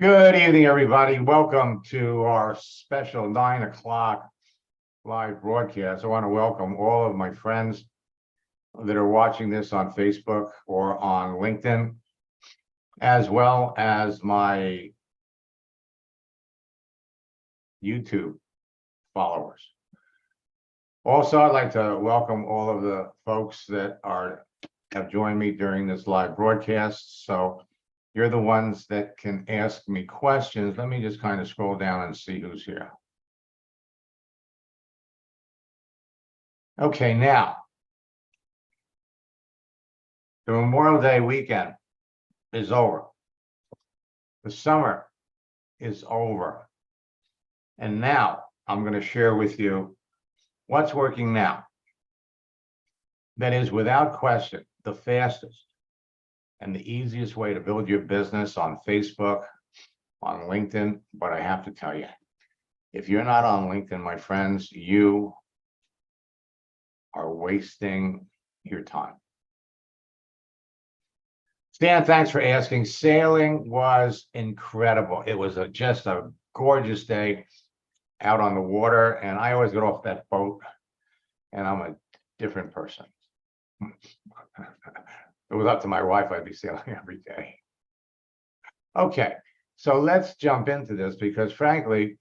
Good evening, everybody. Welcome to our special 9 o'clock live broadcast. I want to welcome all of my friends that are watching this on Facebook or on LinkedIn, as well as my YouTube followers. Also, I'd like to welcome all of the folks that have joined me during this live broadcast. So you're the ones that can ask me questions. Let me just kind of scroll down and see who's here. Okay, now, the Memorial Day weekend is over. The summer is over. And now I'm going to share with you what's working now. That is, without question, the fastest and the easiest way to build your business on Facebook, on LinkedIn. But I have to tell you, if you're not on LinkedIn, my friends, you are wasting your time. Stan, thanks for asking. Sailing was incredible. It was just a gorgeous day out on the water, and I always get off that boat and I'm a different person. If it was up to my wife, I'd be sailing every day. Okay, so let's jump into this because frankly,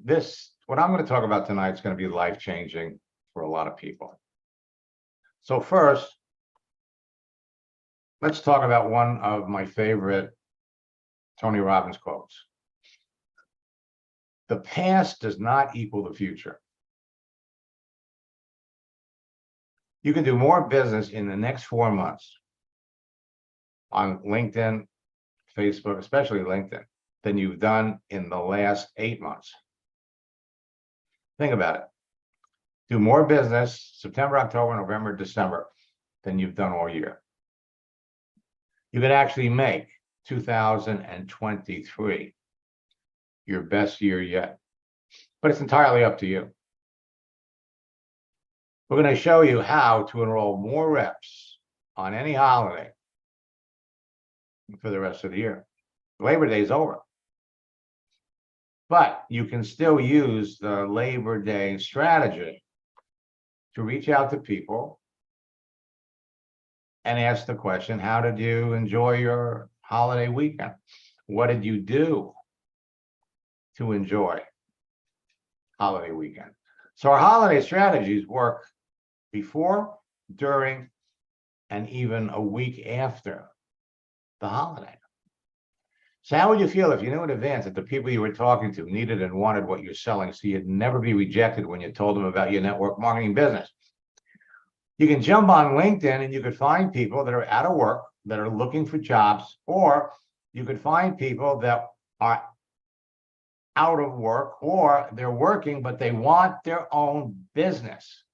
what I'm going to talk about tonight is going to be life-changing for a lot of people. So first, let's talk about one of my favorite Tony Robbins quotes. The past does not equal the future. You can do more business in the next 4 months on LinkedIn, Facebook, especially LinkedIn, than you've done in the last 8 months. Think about it. Do more business September, October, November, December than you've done all year. You can actually make 2023 your best year yet, but it's entirely up to you. We're going to show you how to enroll more reps on any holiday for the rest of the year. Labor Day is over, but you can still use the Labor Day strategy to reach out to people and ask the question, how did you enjoy your holiday weekend? What did you do to enjoy holiday weekend? So our holiday strategies work before, during, and even a week after the holiday. So how would you feel if you knew in advance that the people you were talking to needed and wanted what you're selling, so you'd never be rejected when you told them about your network marketing business? You can jump on LinkedIn and you could find people that are out of work, that are looking for jobs, or you could find people that are out of work or they're working, but they want their own business.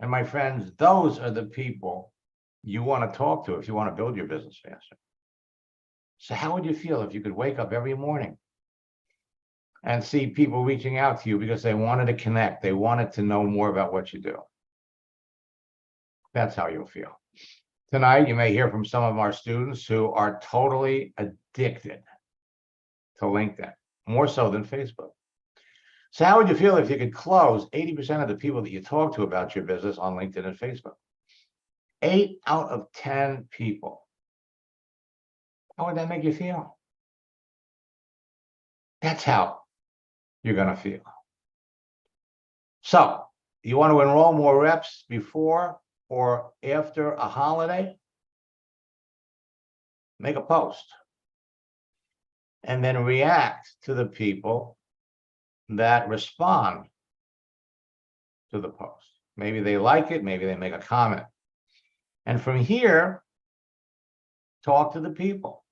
And my friends, those are the people you want to talk to if you want to build your business faster. So how would you feel if you could wake up every morning and see people reaching out to you because they wanted to connect, they wanted to know more about what you do? That's how you'll feel. Tonight, you may hear from some of our students who are totally addicted to LinkedIn, more so than Facebook. So how would you feel if you could close 80% of the people that you talk to about your business on LinkedIn and Facebook? 8 out of 10 people. How would that make you feel? That's how you're going to feel. So you want to enroll more reps before or after a holiday? Make a post and then react to the people that respond to the post. Maybe they like it, maybe they make a comment. And from here, talk to the people.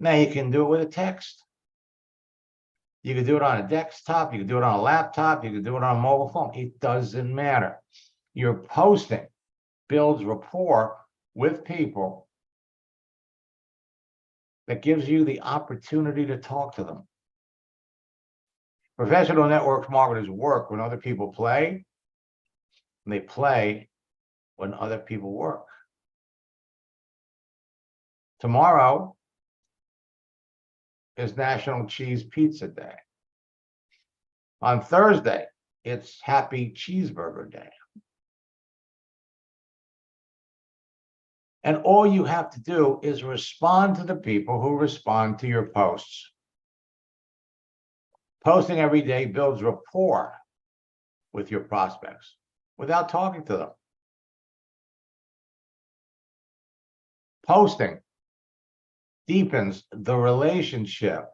Now you can do it with a text. You can do it on a desktop, you can do it on a laptop, you can do it on a mobile phone. It doesn't matter. Your posting builds rapport with people that gives you the opportunity to talk to them. Professional network marketers work when other people play, and they play when other people work. Tomorrow is National Cheese Pizza Day. On Thursday, it's Happy Cheeseburger Day. And all you have to do is respond to the people who respond to your posts. Posting every day builds rapport with your prospects without talking to them. Posting deepens the relationship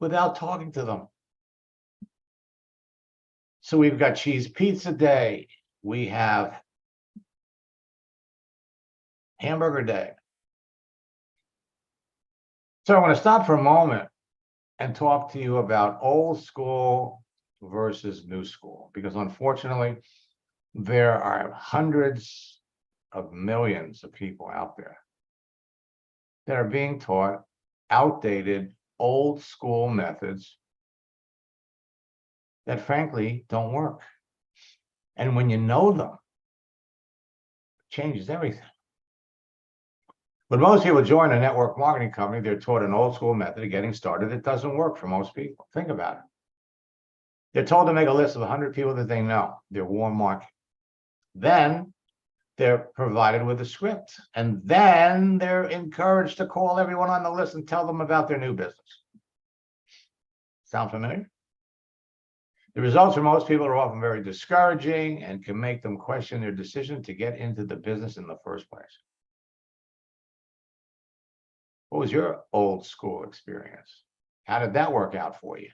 without talking to them. So we've got Cheese Pizza Day. We have Hamburger Day. So I want to stop for a moment and talk to you about old school versus new school, because unfortunately, there are hundreds of millions of people out there that are being taught outdated, old school methods that frankly don't work. And when you know them, it changes everything. When most people join a network marketing company, they're taught an old school method of getting started. It doesn't work for most people. Think about it. They're told to make a list of 100 people that they know, their warm market. Then they're provided with a script, and then they're encouraged to call everyone on the list and tell them about their new business. Sound familiar? The results for most people are often very discouraging and can make them question their decision to get into the business in the first place. What was your old school experience? How did that work out for you?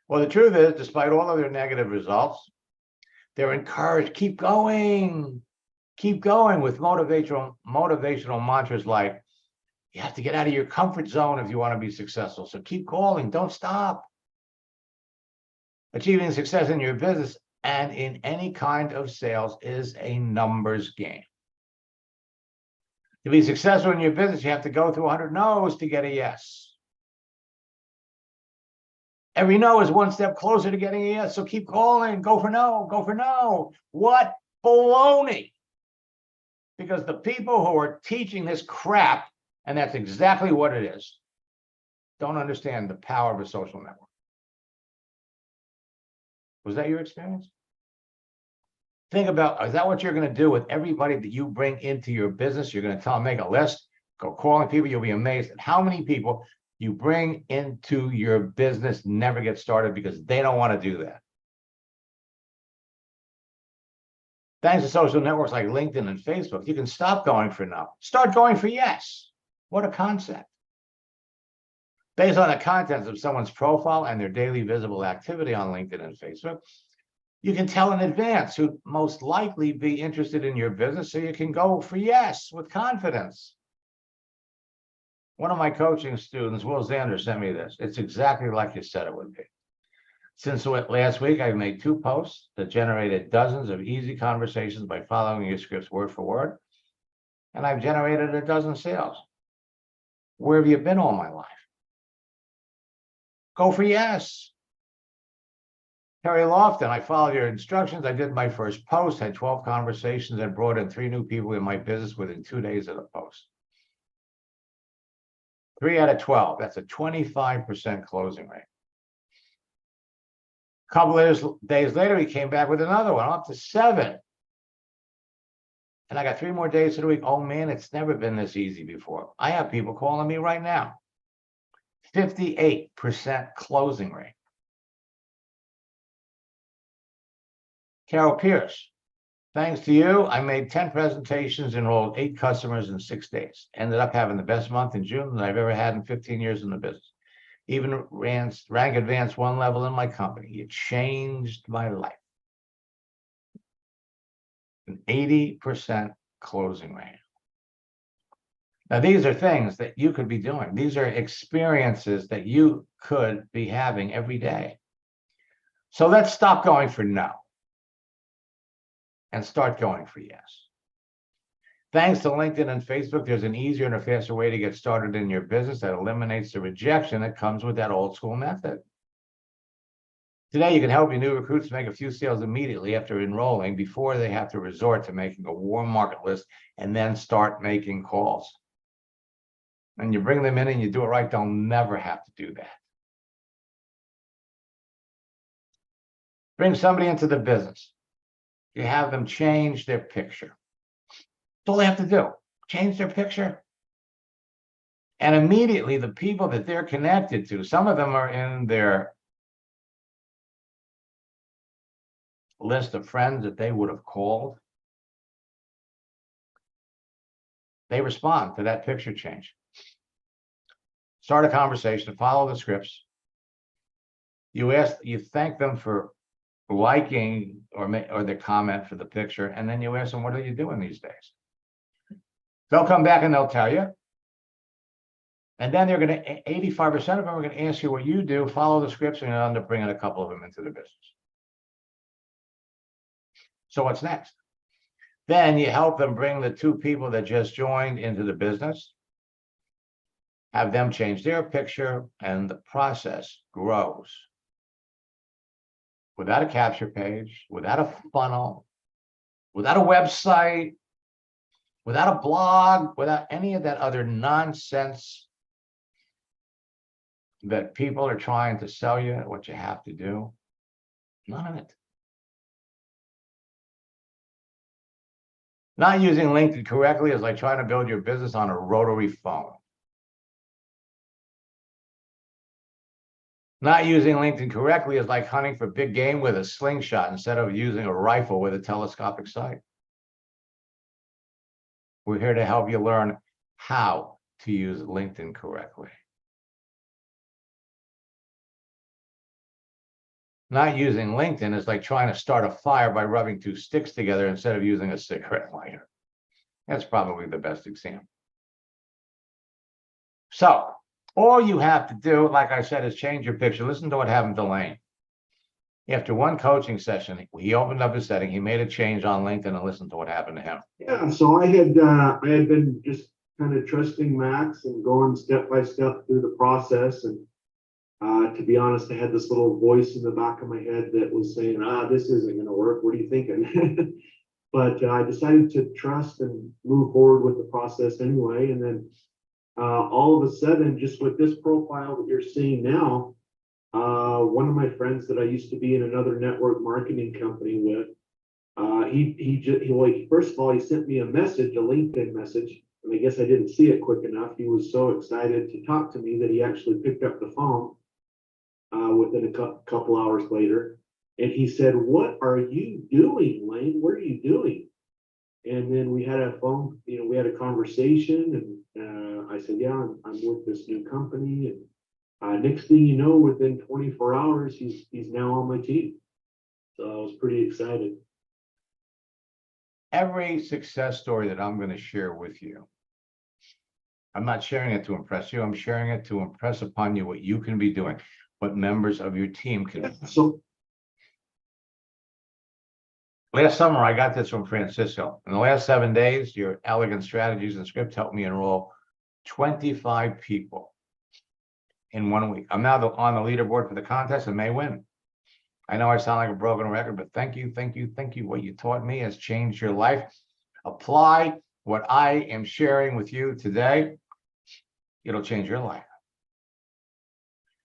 Well, the truth is, despite all of their negative results, they're encouraged, keep going with motivational mantras like, you have to get out of your comfort zone if you want to be successful. So keep calling, don't stop. Achieving success in your business and in any kind of sales is a numbers game. To be successful in your business, you have to go through 100 no's to get a yes. Every no is one step closer to getting a yes. So keep calling, go for no, go for no. What baloney? Because the people who are teaching this crap, and that's exactly what it is, don't understand the power of a social network. Was that your experience? Think about, is that what you're going to do with everybody that you bring into your business? You're going to tell them, make a list, go calling people. You'll be amazed at how many people you bring into your business never get started because they don't want to do that. Thanks to social networks like LinkedIn and Facebook, you can stop going for no. Start going for yes. What a concept. Based on the contents of someone's profile and their daily visible activity on LinkedIn and Facebook, you can tell in advance who'd most likely be interested in your business so you can go for yes with confidence. One of my coaching students, Will Zander, sent me this. It's exactly like you said it would be. Since last week, I've made 2 posts that generated dozens of easy conversations by following your scripts word for word, and I've generated a dozen sales. Where have you been all my life? Go for yes. Terry Lofton, I followed your instructions. I did my first post, had 12 conversations, and brought in 3 new people in my business within 2 days of the post. 3 out of 12, that's a 25% closing rate. A couple of days later, he came back with another one, up to 7. And I got 3 more days of the week. Oh man, it's never been this easy before. I have people calling me right now. 58% closing rate. Carol Pierce, thanks to you, I made 10 presentations, enrolled 8 customers in 6 days. Ended up having the best month in June that I've ever had in 15 years in the business. Even rank advanced 1 level in my company. It changed my life. An 80% closing rate. Now, these are things that you could be doing. These are experiences that you could be having every day. So let's stop going for no and start going for yes. Thanks to LinkedIn and Facebook, there's an easier and a faster way to get started in your business that eliminates the rejection that comes with that old school method. Today, you can help your new recruits make a few sales immediately after enrolling before they have to resort to making a warm market list and then start making calls. and you bring them in and you do it right, they'll never have to do that. Bring somebody into the business. You have them change their picture. That's all they have to do. Change their picture. And immediately the people that they're connected to, some of them are in their list of friends that they would have called. They respond to that picture change. Start a conversation, follow the scripts. You thank them for liking or the comment for the picture, and then you ask them, what are you doing these days? They'll come back and they'll tell you. And then they're going to, 85% of them are going to ask you what you do, follow the scripts, and you'll end up bringing a couple of them into the business. So what's next? Then you help them bring the 2 people that just joined into the business, have them change their picture, and the process grows. Without a capture page, without a funnel, without a website, without a blog, without any of that other nonsense that people are trying to sell you what you have to do. None of it. Not using LinkedIn correctly is like trying to build your business on a rotary phone. Not using LinkedIn correctly is like hunting for big game with a slingshot instead of using a rifle with a telescopic sight. We're here to help you learn how to use LinkedIn correctly. Not using LinkedIn is like trying to start a fire by rubbing 2 sticks together instead of using a cigarette lighter. That's probably the best example. So all you have to do, like I said, is change your picture. Listen to what happened to Lane. After one coaching session, he opened up his setting, he made a change on LinkedIn, and listen to what happened to him. Yeah, so I had been just kind of trusting Max and going step by step through the process. And to be honest, I had this little voice in the back of my head that was saying, this isn't going to work. What are you thinking? But I decided to trust and move forward with the process anyway. And then all of a sudden, just with this profile that you're seeing now, one of my friends that I used to be in another network marketing company with, first of all, he sent me a message, a LinkedIn message, and I guess I didn't see it quick enough. He was so excited to talk to me that he actually picked up the phone within a couple hours later. And he said, "What are you doing, Lane? What are you doing?" And then we had a conversation, and I said, "Yeah, I'm with this new company." And next thing you know, within 24 hours, he's now on my team. So I was pretty excited. Every success story that I'm going to share with you, I'm not sharing it to impress you. I'm sharing it to impress upon you what you can be doing, what members of your team can do. So last summer, I got this from Francisco. In the last 7 days, your elegant strategies and script helped me enroll 25 people in 1 week. I'm now on the leaderboard for the contest and may win. I know I sound like a broken record, but thank you, thank you, thank you. What you taught me has changed your life. Apply what I am sharing with you today. It'll change your life.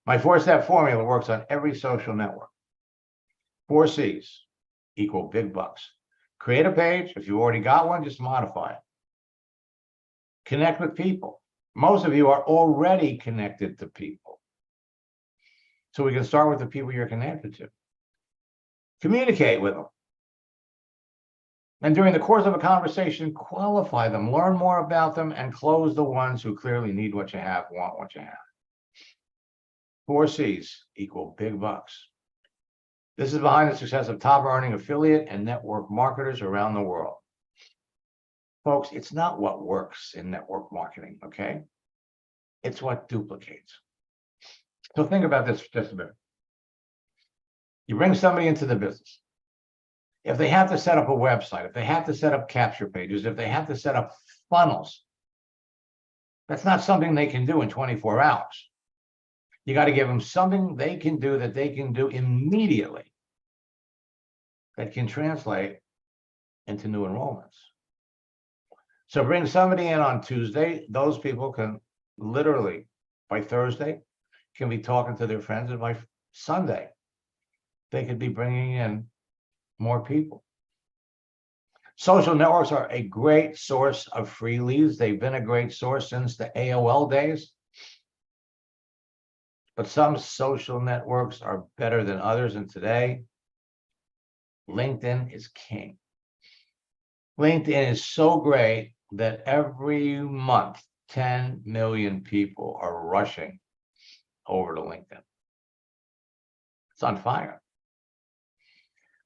My 4-step formula works on every social network. 4 C's equal big bucks. Create a page. If you already got one, just modify it. Connect with people. Most of you are already connected to people. So we can start with the people you're connected to. Communicate with them. And during the course of a conversation, qualify them, learn more about them, and close the ones who clearly need what you have, want what you have. 4 C's equal big bucks. This is behind the success of top earning affiliate and network marketers around the world. Folks, it's not what works in network marketing, okay? It's what duplicates. So think about this just a bit. You bring somebody into the business. If they have to set up a website, if they have to set up capture pages, if they have to set up funnels, that's not something they can do in 24 hours. You got to give them something they can do that they can do immediately that can translate into new enrollments. So bring somebody in on Tuesday. Those people can literally by Thursday can be talking to their friends, and by Sunday, they could be bringing in more people. Social networks are a great source of free leads. They've been a great source since the AOL days. But some social networks are better than others, and today, LinkedIn is king. LinkedIn is so great that every month, 10 million people are rushing over to LinkedIn. It's on fire.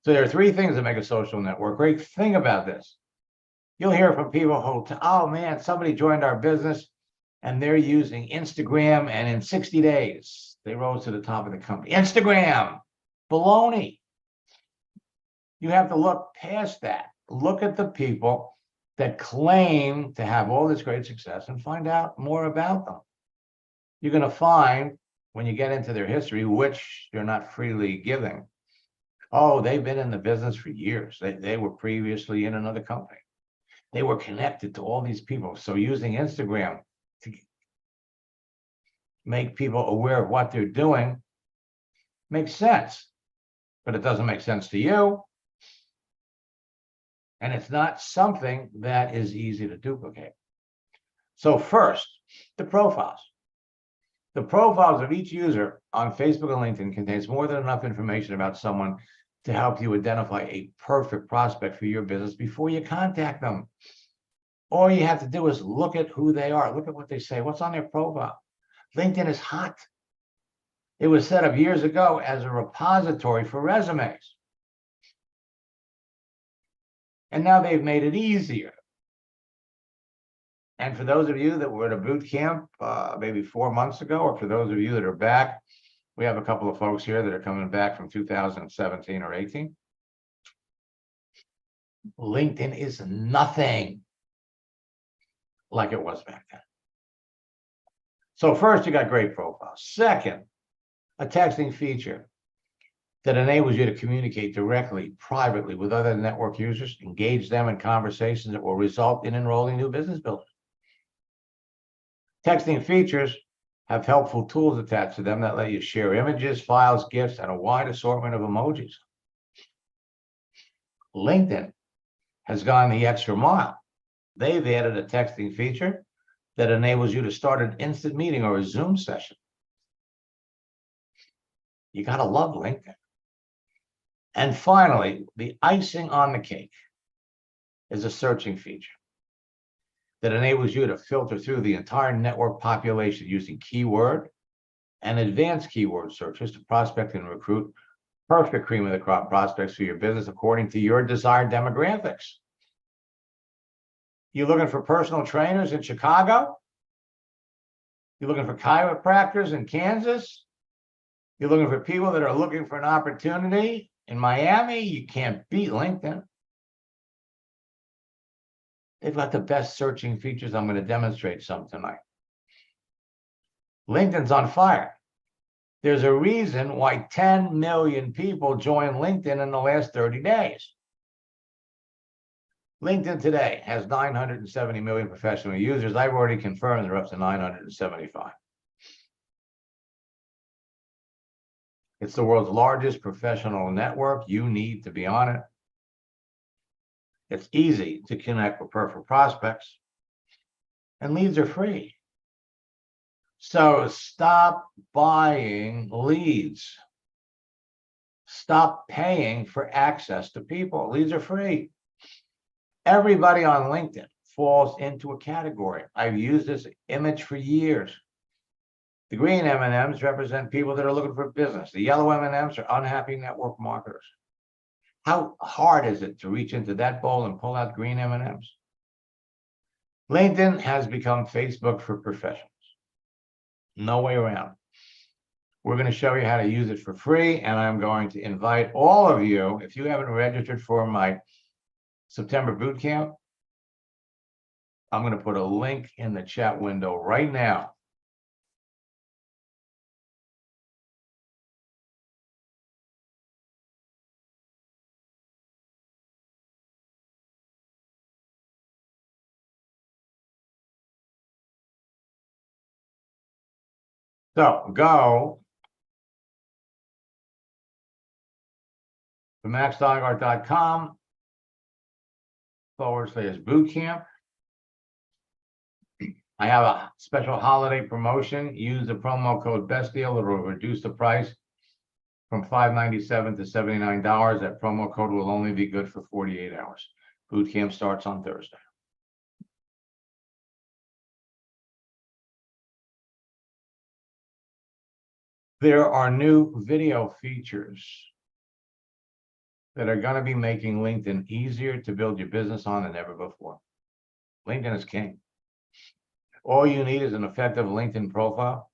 So there are three things that make a social network great. Think about this. You'll hear from people who, oh man, somebody joined our business and they're using Instagram, and in 60 days, they rose to the top of the company. Instagram, baloney. You have to look past that. Look at the people that claim to have all this great success and find out more about them. You're going to find, when you get into their history, which they're not freely giving, oh, they've been in the business for years. They were previously in another company. They were connected to all these people. So using Instagram to make people aware of what they're doing makes sense, but it doesn't make sense to you. And it's not something that is easy to duplicate. So first, the profiles. The profiles of each user on Facebook and LinkedIn contains more than enough information about someone to help you identify a perfect prospect for your business before you contact them. All you have to do is look at who they are. Look at what they say. What's on their profile? LinkedIn is hot. It was set up years ago as a repository for resumes. And now they've made it easier. And for those of you that were at a boot camp maybe 4 months ago, or for those of you that are back, we have a couple of folks here that are coming back from 2017 or 18. LinkedIn is nothing like it was back then. So first, you got great profiles. Second, a texting feature that enables you to communicate directly, privately with other network users, engage them in conversations that will result in enrolling new business builders. Texting features have helpful tools attached to them that let you share images, files, GIFs, and a wide assortment of emojis. LinkedIn has gone the extra mile. They've added a texting feature that enables you to start an instant meeting or a Zoom session. You got to love LinkedIn. And finally, the icing on the cake is a searching feature that enables you to filter through the entire network population using keyword and advanced keyword searches to prospect and recruit perfect cream of the crop prospects for your business according to your desired demographics. You looking for personal trainers in Chicago? You looking for chiropractors in Kansas? You're looking for people that are looking for an opportunity in Miami? You can't beat LinkedIn. They've got the best searching features. I'm going to demonstrate some tonight. LinkedIn's on fire. There's a reason why 10 million people joined LinkedIn in the last 30 days. LinkedIn today has 970 million professional users. I've already confirmed they're up to 975. It's the world's largest professional network. You need to be on it. It's easy to connect with perfect prospects, and leads are free. So stop buying leads. Stop paying for access to people. Leads are free. Everybody on LinkedIn falls into a category. I've used this image for years. The green M&Ms represent people that are looking for business. The yellow M&Ms are unhappy network marketers. How hard is it to reach into that bowl and pull out green M&Ms? LinkedIn has become Facebook for professionals. No way around. We're going to show you how to use it for free, and I'm going to invite all of you, if you haven't registered for my September boot camp, I'm going to put a link in the chat window right now. So go to maxsteingart.com/bootcamp. I have a special holiday promotion. Use the promo code Best Deal. It will reduce the price from $597 to $79. That promo code will only be good for 48 hours. Boot camp starts on Thursday. There are new video features that are going to be making LinkedIn easier to build your business on than ever before. LinkedIn is king. All you need is an effective LinkedIn profile.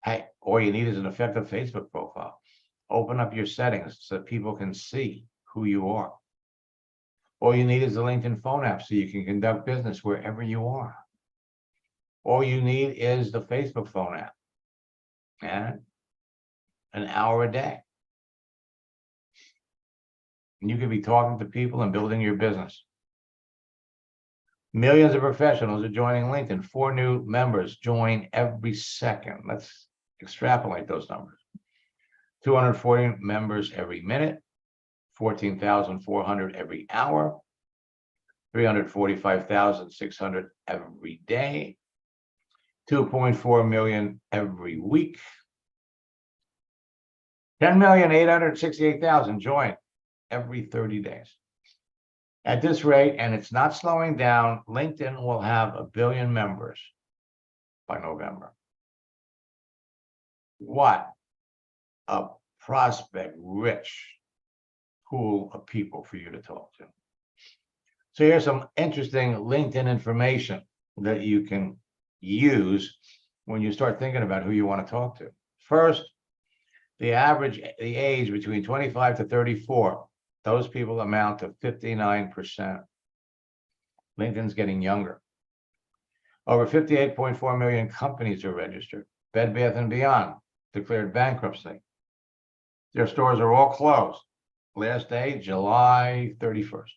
Hey, all you need is an effective Facebook profile. Open up your settings so people can see who you are. All you need is the LinkedIn phone app so you can conduct business wherever you are. All you need is the Facebook phone app and an hour a day. And you could be talking to people and building your business. Millions of professionals are joining LinkedIn. 4 new members join every second. Let's extrapolate those numbers. 240 members every minute, 14,400 every hour, 345,600 every day, 2.4 million every week, 10,868,000 join every 30 days. At this rate, and it's not slowing down, LinkedIn will have 1 billion members by November. What a prospect-rich pool of people for you to talk to. So here's some interesting LinkedIn information that you can use when you start thinking about who you want to talk to. First, the age between 25 to 34, those people amount to 59%. LinkedIn's getting younger. Over 58.4 million companies are registered. Bed Bath & Beyond declared bankruptcy. Their stores are all closed. Last day, July 31st.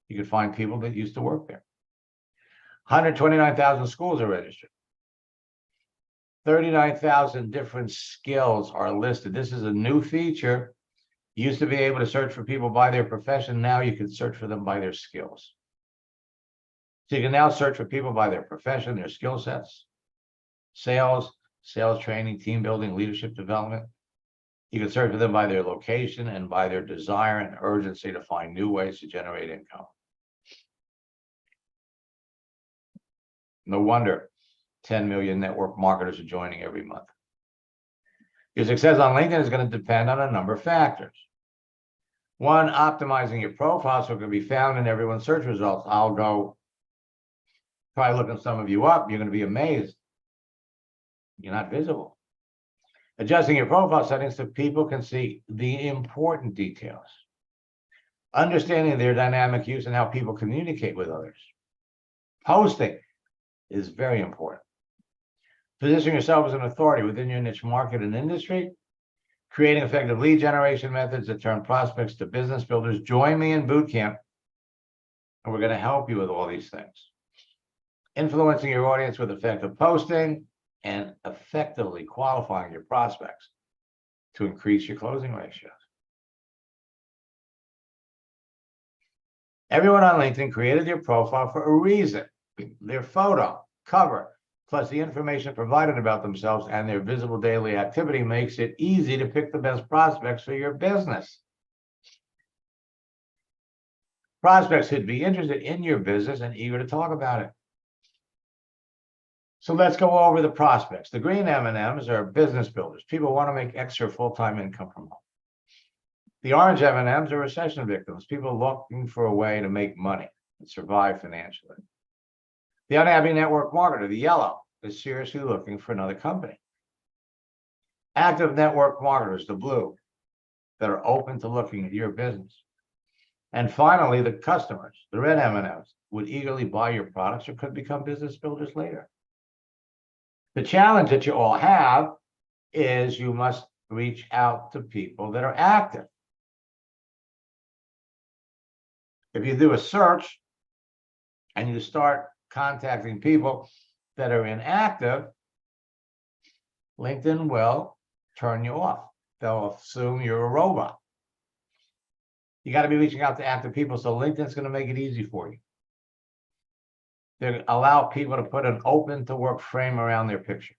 You could find people that used to work there. 129,000 schools are registered. 39,000 different skills are listed. This is a new feature. You used to be able to search for people by their profession. Now you can search for them by their skills. So you can now search for people by their profession, their skill sets, sales training, team building, leadership development. You can search for them by their location and by their desire and urgency to find new ways to generate income. No wonder 10 million network marketers are joining every month. Your success on LinkedIn is going to depend on a number of factors. One, optimizing your profile so it can be found in everyone's search results. I'll go try looking some of you up. You're going to be amazed. You're not visible. Adjusting your profile settings so people can see the important details. Understanding their dynamic use and how people communicate with others. Posting is very important. Position yourself as an authority within your niche market and industry. Creating effective lead generation methods that turn prospects to business builders. Join me in boot camp, and we're going to help you with all these things. Influencing your audience with effective posting and effectively qualifying your prospects to increase your closing ratios. Everyone on LinkedIn created their profile for a reason. Their photo, cover, plus the information provided about themselves and their visible daily activity makes it easy to pick the best prospects for your business. Prospects should be interested in your business and eager to talk about it. So let's go over the prospects. The green M&Ms are business builders. People want to make extra full-time income from home. The orange M&Ms are recession victims. People looking for a way to make money and survive financially. The unhappy network marketer, the yellow, is seriously looking for another company. Active network marketers, the blue, that are open to looking at your business. And finally, the customers, the red M&Ms, would eagerly buy your products or could become business builders later. The challenge that you all have is you must reach out to people that are active. If you do a search and you start contacting people that are inactive, LinkedIn will turn you off. They'll assume you're a robot. You got to be reaching out to active people, so LinkedIn's going to make it easy for you. They allow people to put an open to work frame around their picture.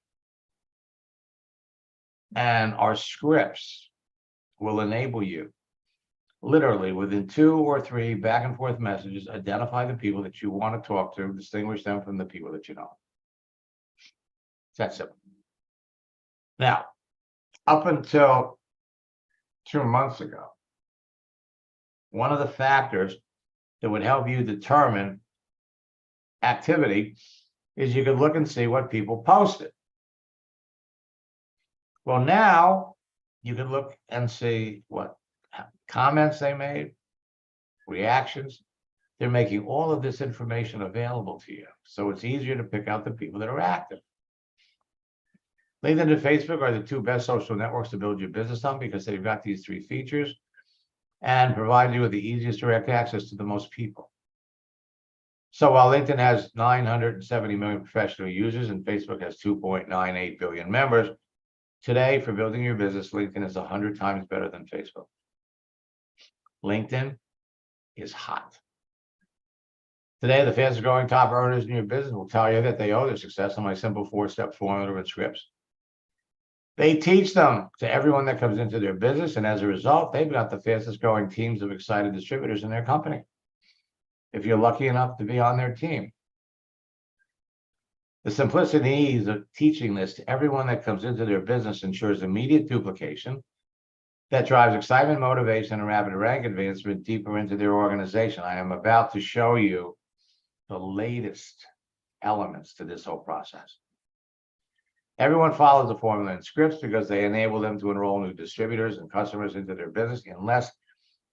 And our scripts will enable you, literally within 2 or 3 back and forth messages, identify the people that you want to talk to, distinguish them from the people that you know. It's that simple. Now, up until 2 months ago, one of the factors that would help you determine activity is you could look and see what people posted. Well, now you can look and see what comments they made, reactions. They're making all of this information available to you. So it's easier to pick out the people that are active. LinkedIn and Facebook are the 2 best social networks to build your business on because they've got these 3 features and provide you with the easiest direct access to the most people. So while LinkedIn has 970 million professional users and Facebook has 2.98 billion members, today for building your business, LinkedIn is 100 times better than Facebook. LinkedIn is hot. Today, the fastest growing top earners in your business will tell you that they owe their success on my simple 4-step formula and scripts. They teach them to everyone that comes into their business, and as a result, they've got the fastest growing teams of excited distributors in their company, if you're lucky enough to be on their team. The simplicity and ease of teaching this to everyone that comes into their business ensures immediate duplication that drives excitement, motivation, and rapid rank advancement deeper into their organization. I am about to show you the latest elements to this whole process. Everyone follows the formula and scripts because they enable them to enroll new distributors and customers into their business in less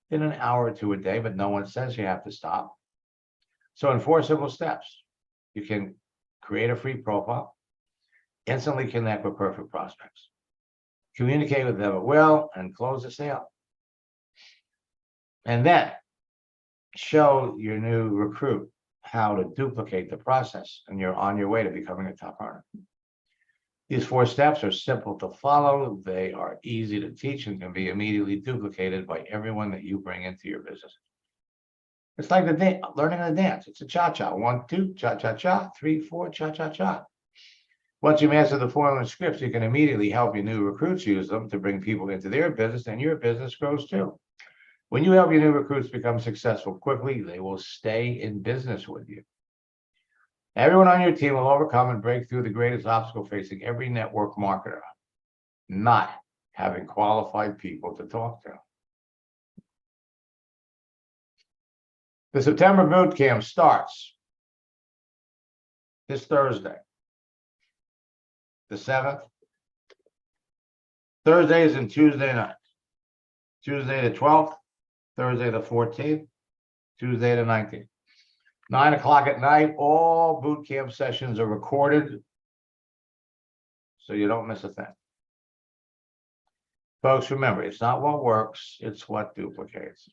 than an hour or 2 a day, but no one says you have to stop. So in 4 simple steps, you can create a free profile, instantly connect with perfect prospects, communicate with them at will, and close the sale. And then show your new recruit how to duplicate the process, and you're on your way to becoming a top earner. These 4 steps are simple to follow. They are easy to teach and can be immediately duplicated by everyone that you bring into your business. It's like learning a dance. It's a cha-cha. 1, 2, cha-cha-cha. 3, 4, cha-cha-cha. Once you master the formula and scripts, you can immediately help your new recruits use them to bring people into their business, and your business grows too. When you help your new recruits become successful quickly, they will stay in business with you. Everyone on your team will overcome and break through the greatest obstacle facing every network marketer: not having qualified people to talk to. The September boot camp starts this Thursday, the 7th. Thursdays and Tuesday nights. Tuesday the 12th, Thursday the 14th, Tuesday the 19th. 9 o'clock at night. All boot camp sessions are recorded, so you don't miss a thing. Folks, remember, it's not what works, it's what duplicates.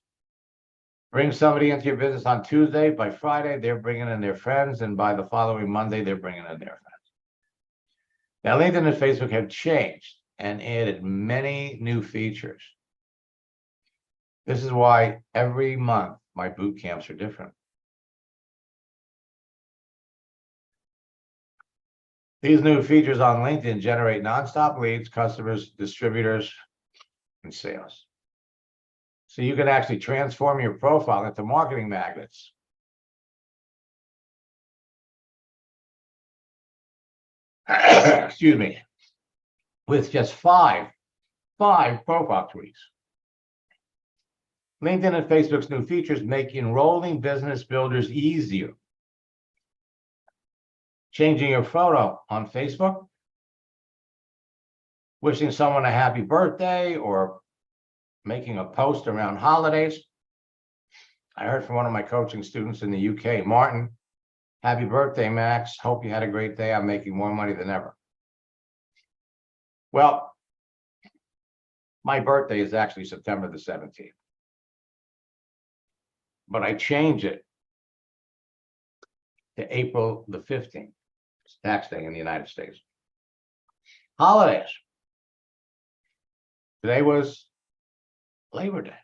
Bring somebody into your business on Tuesday. By Friday, they're bringing in their friends, and by the following Monday, they're bringing in their friends. Now, LinkedIn and Facebook have changed and added many new features. This is why every month my boot camps are different. These new features on LinkedIn generate nonstop leads, customers, distributors, and sales. So you can actually transform your profile into marketing magnets. Excuse me. With just five profile tweaks. LinkedIn and Facebook's new features make enrolling business builders easier. Changing your photo on Facebook, wishing someone a happy birthday, or making a post around holidays. I heard from one of my coaching students in the UK, Martin, happy birthday, Max. Hope you had a great day. I'm making more money than ever. Well, my birthday is actually September the 17th. But I change it to April the 15th. It's tax day in the United States. Holidays. Today was Labor Day.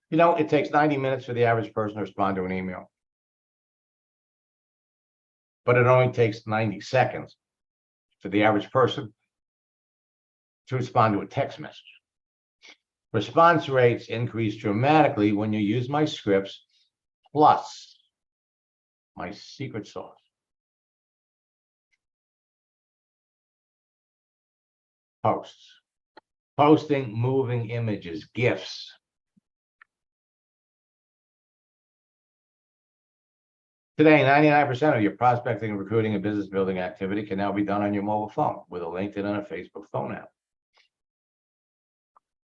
You know, it takes 90 minutes for the average person to respond to an email. But it only takes 90 seconds for the average person to respond to a text message. Response rates increase dramatically when you use my scripts plus my secret sauce. Posts. Posting moving images, GIFs. Today, 99% of your prospecting, recruiting, and business building activity can now be done on your mobile phone with a LinkedIn and a Facebook phone app.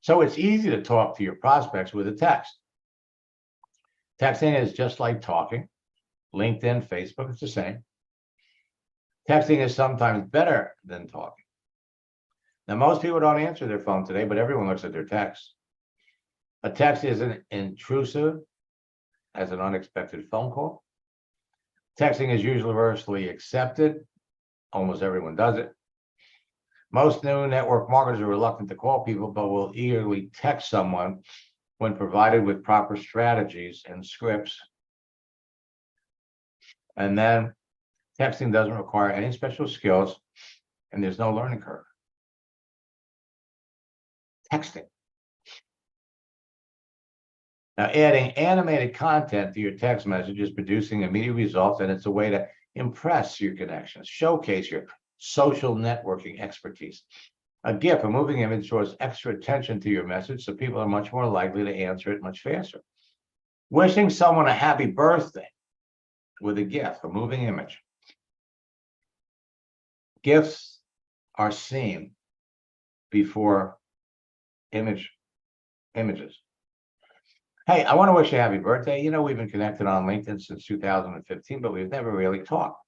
So it's easy to talk to your prospects with a text. Texting is just like talking. LinkedIn, Facebook, it's the same. Texting is sometimes better than talking. Now, most people don't answer their phone today, but everyone looks at their text. A text isn't intrusive as an unexpected phone call. Texting is universally accepted. Almost everyone does it. Most new network marketers are reluctant to call people, but will eagerly text someone when provided with proper strategies and scripts. And then texting doesn't require any special skills, and there's no learning curve. Texting. Now, adding animated content to your text message is producing immediate results, and it's a way to impress your connections, showcase your social networking expertise. A GIF, a moving image, draws extra attention to your message, so people are much more likely to answer it much faster. Wishing someone a happy birthday with a GIF, a moving image. GIFs are seen before images. Hey, I want to wish you a happy birthday. You know, we've been connected on LinkedIn since 2015, but we've never really talked.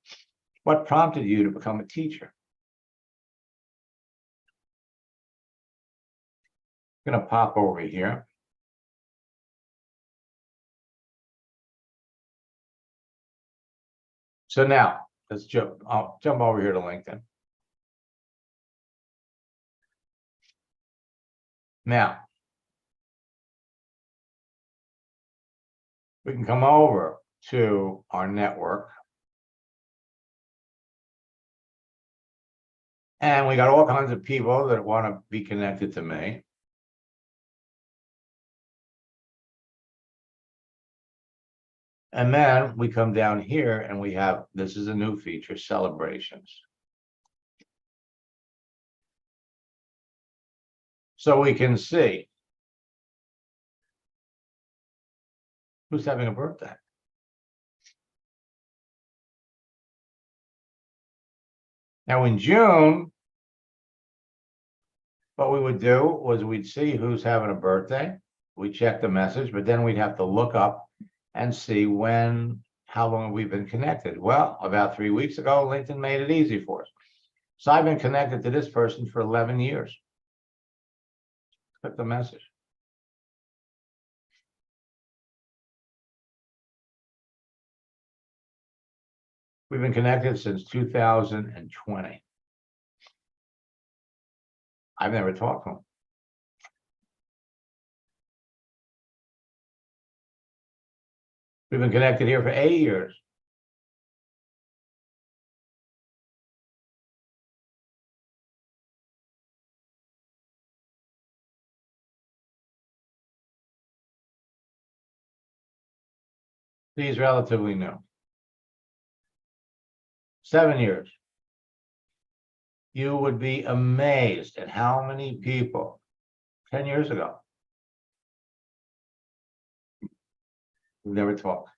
What prompted you to become a teacher? I'm going to pop over here. So now let's jump. I'll jump over here to LinkedIn. Now we can come over to our network. And we got all kinds of people that want to be connected to me. And then we come down here and we have, this is a new feature, celebrations. So we can see who's having a birthday. Now in June, what we would do was we'd see who's having a birthday. We check the message, but then we'd have to look up and see how long we've been connected. Well, about 3 weeks ago, LinkedIn made it easy for us. So I've been connected to this person for 11 years. Click the message. We've been connected since 2020. I've never talked to him. We've been connected here for 8 years. He's relatively new. 7 years. You would be amazed at how many people 10 years ago we've never talked.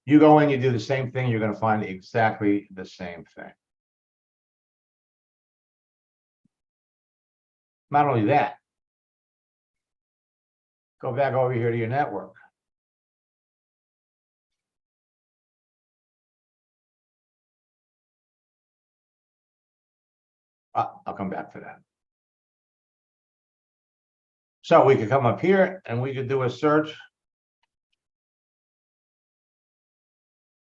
You go in, you do the same thing, you're going to find exactly the same thing. Not only that, go back over here to your network. I'll come back to that. So we could come up here and we could do a search.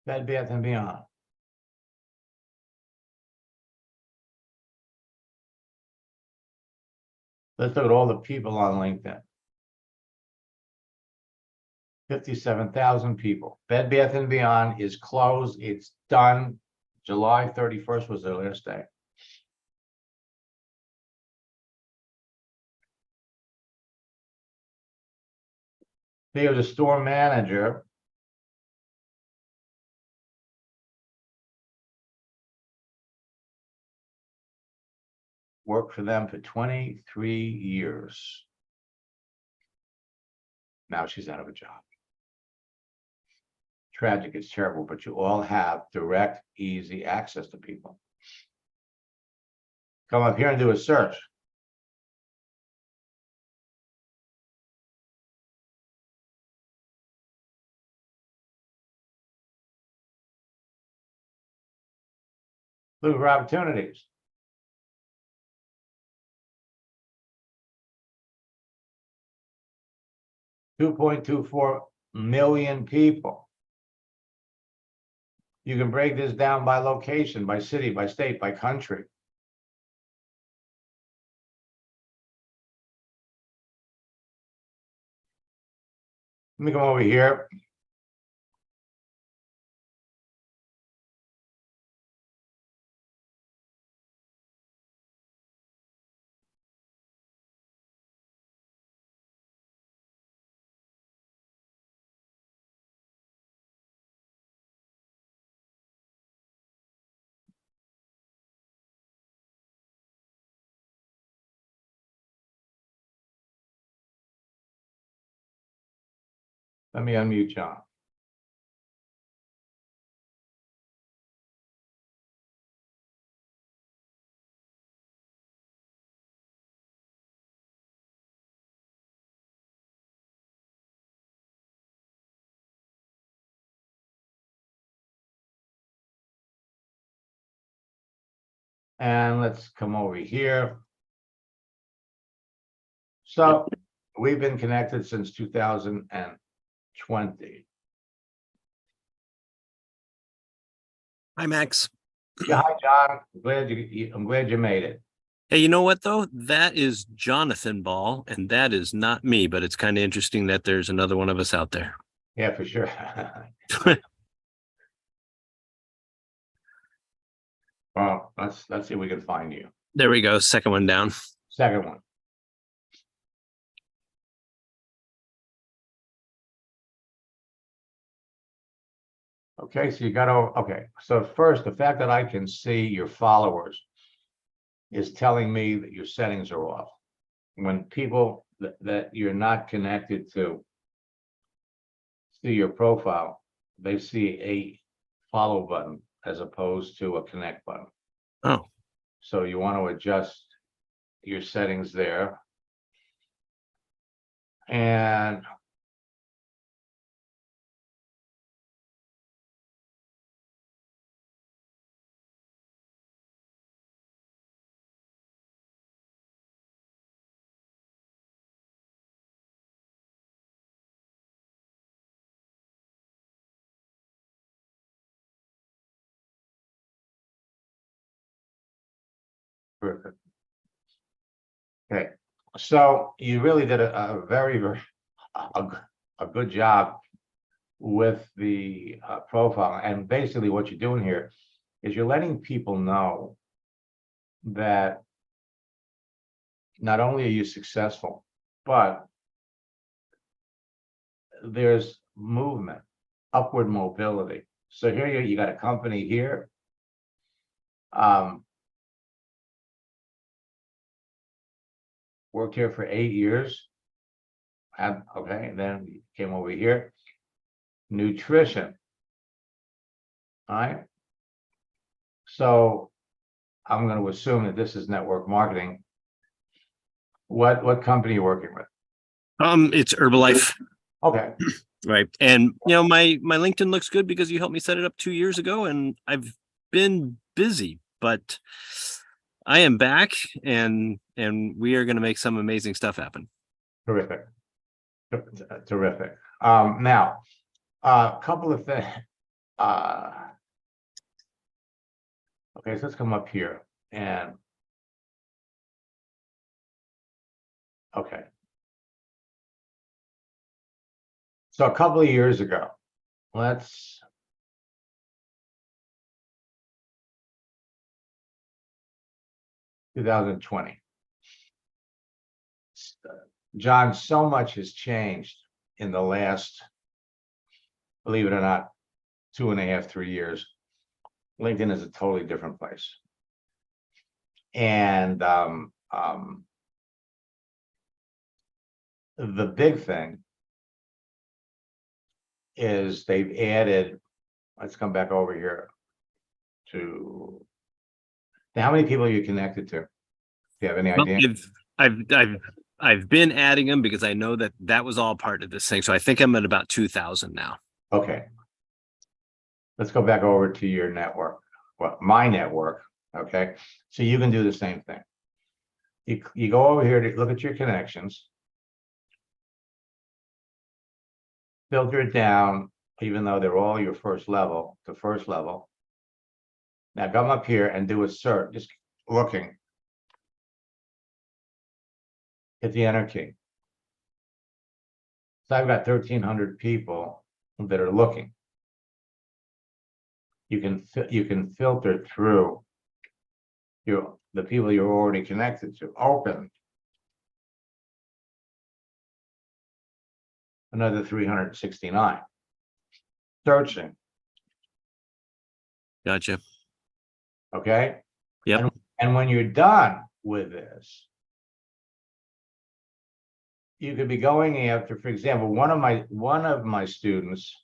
Bed Bath & Beyond. Let's look at all the people on LinkedIn. 57,000 people. Bed Bath & Beyond is closed. It's done. July 31st was their last day. They are the store manager. Worked for them for 23 years. Now she's out of a job. Tragic, it's terrible, but you all have direct, easy access to people. Come up here and do a search. Look for opportunities. $2.24 million people. You can break this down by location, by city, by state, by country. Let me come over here. Let me unmute John. And let's come over here. So we've been connected since 2020. Hi, Max. Yeah, hi, John. I'm glad you made it. Hey, you know what though? That is Jonathan Ball, and that is not me, but it's kind of interesting that there's another one of us out there. Yeah, for sure. Well, let's see if we can find you. There we go. Second one down. Second one. Okay, so you got to, okay. So first, the fact that I can see your followers is telling me that your settings are off. When people that you're not connected to see your profile, they see a follow button as opposed to a connect button. Oh, So you want to adjust your settings there. And perfect. Okay, so you really did a very a good job with the profile, and basically what you're doing here is you're letting people know that not only are you successful, but there's movement, upward mobility. So here you got a company here. Worked here for 8 years. Okay, then came over here. Nutrition. All right. So I'm going to assume that this is network marketing. What company are you working with? it's Herbalife. Okay. Right. And you know, my LinkedIn looks good because you helped me set it up 2 years ago, and I've been busy, but I am back, and we are going to make some amazing stuff happen. Terrific. Terrific. Now, a couple of things. Okay, so let's come up here and Okay. So a couple of years ago, let's. Two 2020. John, so much has changed in the last, believe it or not, 2.5, 3 years. LinkedIn is a totally different place. And the big thing is they've added, let's come back over here to, how many people are you connected to? Do you have any Well, idea? I've been adding them because I know that that was all part of this thing. So I think I'm at about 2,000 now. Okay. Let's go back over to your network. Well, my network. Okay. So you can do the same thing. You go over here to look at your connections. Filter it down, even though they're all your first level, to first level. Now come up here and do a search, just looking. Hit the enter key. So I've got 1,300 people that are looking. You can filter through the people you're already connected to. Open. Another 369. Searching. Gotcha. Okay. Yep. And when you're done with this, you could be going after, for example, one of my students,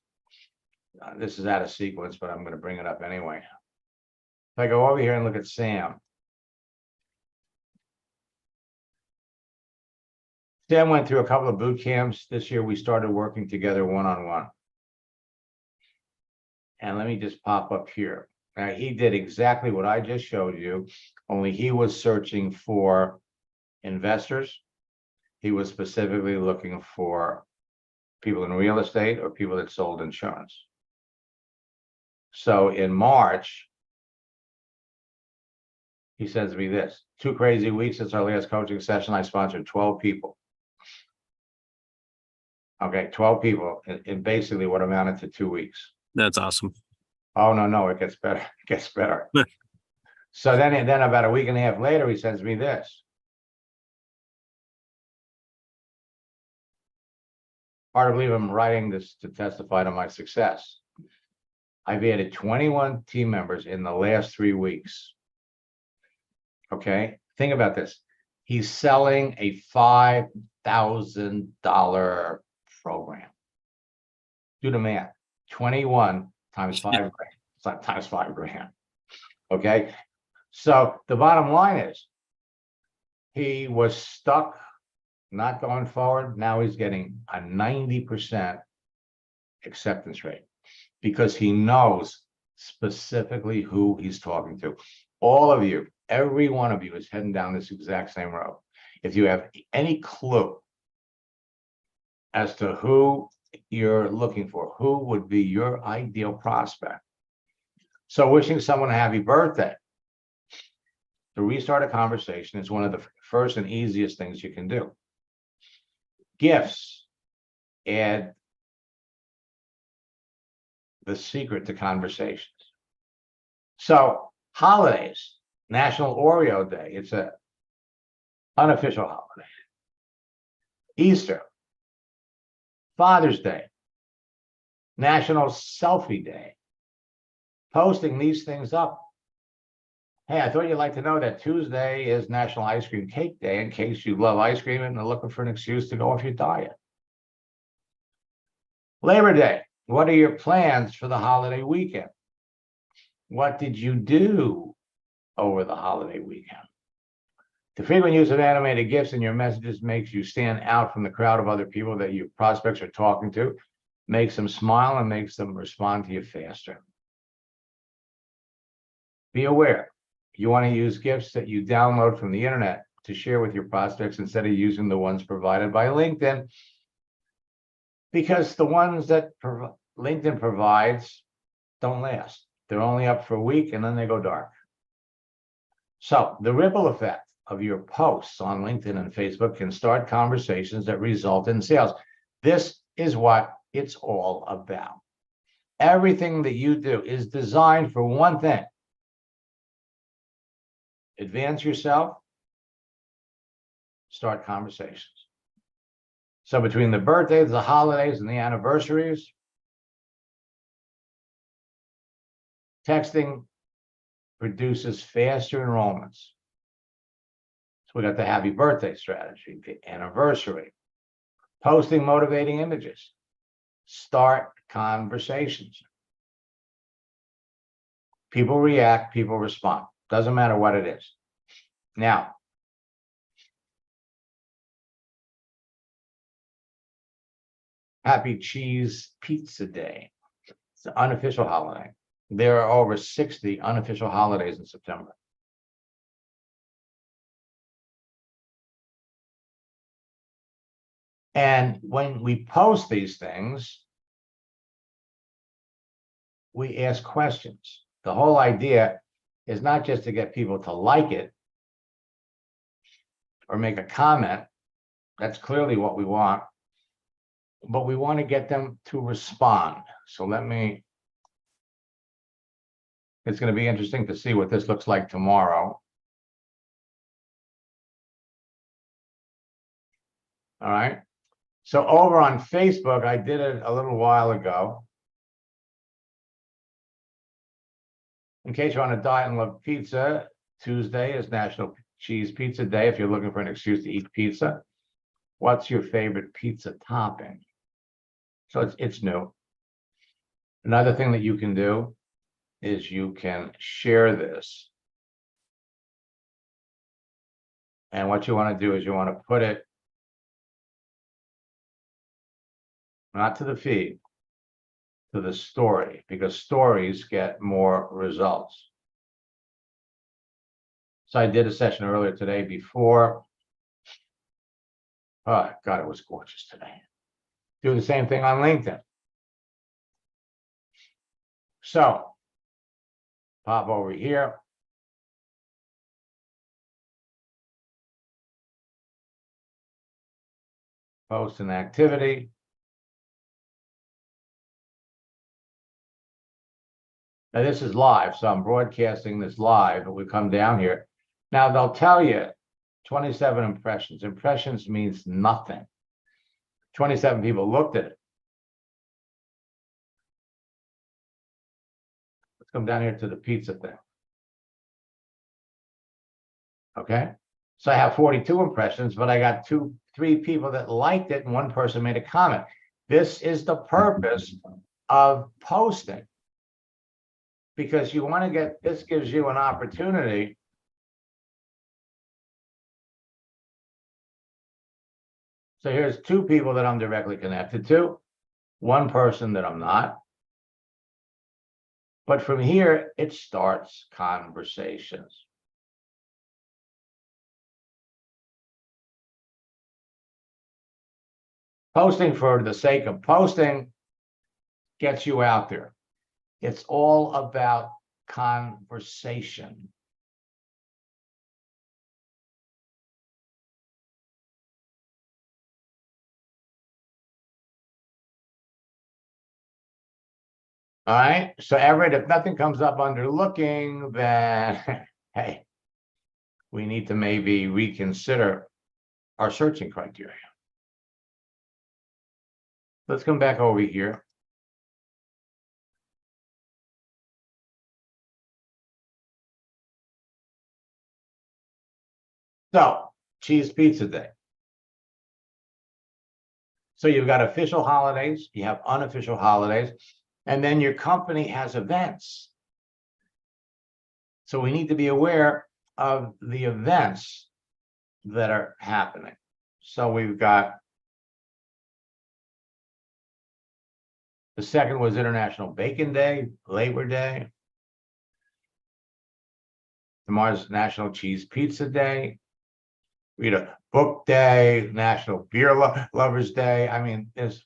this is out of sequence, but I'm going to bring it up anyway. If I go over here and look at Sam. Sam went through a couple of boot camps. This year we started working together one-on-one. And let me just pop up here. Now, he did exactly what I just showed you, only he was searching for investors. He was specifically looking for people in real estate or people that sold insurance. So in March, he sends me this: 2 crazy weeks since our last coaching session. I sponsored 12 people. Okay, 12 people in basically what amounted to 2 weeks. That's awesome. Oh, no, it gets better. It gets better. So then about a week and a half later, he sends me this. Hard to believe I'm writing this to testify to my success. I've added 21 team members in the last 3 weeks. Okay, think about this. He's selling a $5,000 program. Do the math. 21 times 5 grand. It's not times 5 grand. Okay, so the bottom line is he was stuck, not going forward. Now he's getting a 90% acceptance rate because he knows specifically who he's talking to. All of you, every one of you is heading down this exact same road. If you have any clue as to who you're looking for, who would be your ideal prospect. So wishing someone a happy birthday to restart a conversation is one of the first and easiest things you can do. Gifts add the secret to conversations. So holidays, National Oreo Day, it's an unofficial holiday. Easter, Father's Day, National Selfie Day. Posting these things up. Hey, I thought you'd like to know that Tuesday is National Ice Cream Cake Day in case you love ice cream and are looking for an excuse to go off your diet. Labor Day, what are your plans for the holiday weekend? What did you do over the holiday weekend? The frequent use of animated GIFs in your messages makes you stand out from the crowd of other people that your prospects are talking to, makes them smile and makes them respond to you faster. Be aware, you want to use GIFs that you download from the internet to share with your prospects instead of using the ones provided by LinkedIn, because the ones that LinkedIn provides don't last. They're only up for a week and then they go dark. So the ripple effect of your posts on LinkedIn and Facebook can start conversations that result in sales. This is what it's all about. Everything that you do is designed for one thing: advance yourself, start conversations. So between the birthdays, the holidays, and the anniversaries, texting produces faster enrollments. So we got the happy birthday strategy, the anniversary, posting motivating images, start conversations. People react, people respond. Doesn't matter what it is. Now, Happy Cheese Pizza Day. It's an unofficial holiday. There are over 60 unofficial holidays in September. And when we post these things, we ask questions. The whole idea is not just to get people to like it or make a comment. That's clearly what we want. But we want to get them to respond. So it's going to be interesting to see what this looks like tomorrow. All right. So over on Facebook, I did it a little while ago. In case you're on a diet and love pizza, Tuesday is National Cheese Pizza Day. If you're looking for an excuse to eat pizza, what's your favorite pizza topping? So it's new. Another thing that you can do is you can share this. And what you want to do is you want to put it not to the feed, to the story, because stories get more results. So I did a session earlier today before. Oh, God, it was gorgeous today. Do the same thing on LinkedIn. So pop over here. Post an activity. Now this is live, so I'm broadcasting this live, but we come down here. Now they'll tell you 27 impressions. Impressions means nothing. 27 people looked at it. Let's come down here to the pizza thing. Okay. So I have 42 impressions, but I got 3 people that liked it and 1 person made a comment. This is the purpose of posting. Because you want to get, this gives you an opportunity So here's 2 people that I'm directly connected to, 1 person that I'm not. But from here, it starts conversations. Posting for the sake of posting gets you out there. It's all about conversation. All right. So Everett, if nothing comes up under looking, then hey, we need to maybe reconsider our searching criteria. Let's come back over here. So, Cheese Pizza Day. So you've got official holidays, you have unofficial holidays, and then your company has events. So we need to be aware of the events that are happening. So we've got the second was International Bacon Day, Labor Day. Tomorrow's National Cheese Pizza Day. We had a book day, National Beer Lovers Day. I mean, there's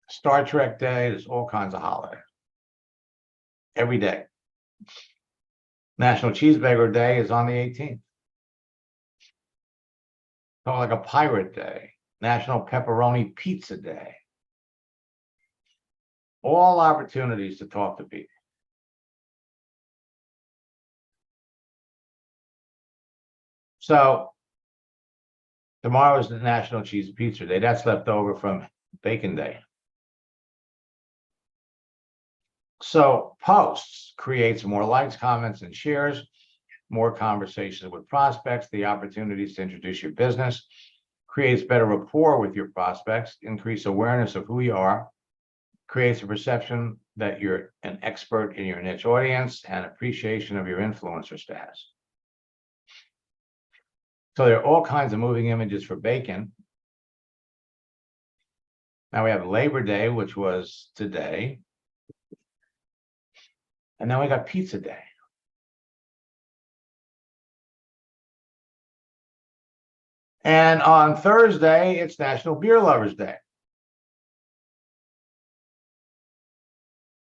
Star Trek Day. There's all kinds of holidays. Every day. National Cheeseburger Day is on the 18th. So like a Pirate Day, National Pepperoni Pizza Day. All opportunities to talk to people. So tomorrow is the National Cheese Pizza Day. That's left over from Bacon Day. So posts creates more likes, comments, and shares, more conversations with prospects, the opportunities to introduce your business, creates better rapport with your prospects, increase awareness of who you are, creates a perception that you're an expert in your niche audience, and appreciation of your influencer status. So there are all kinds of moving images for bacon. Now we have Labor Day, which was today. And then we got Pizza Day. And on Thursday, it's National Beer Lovers Day.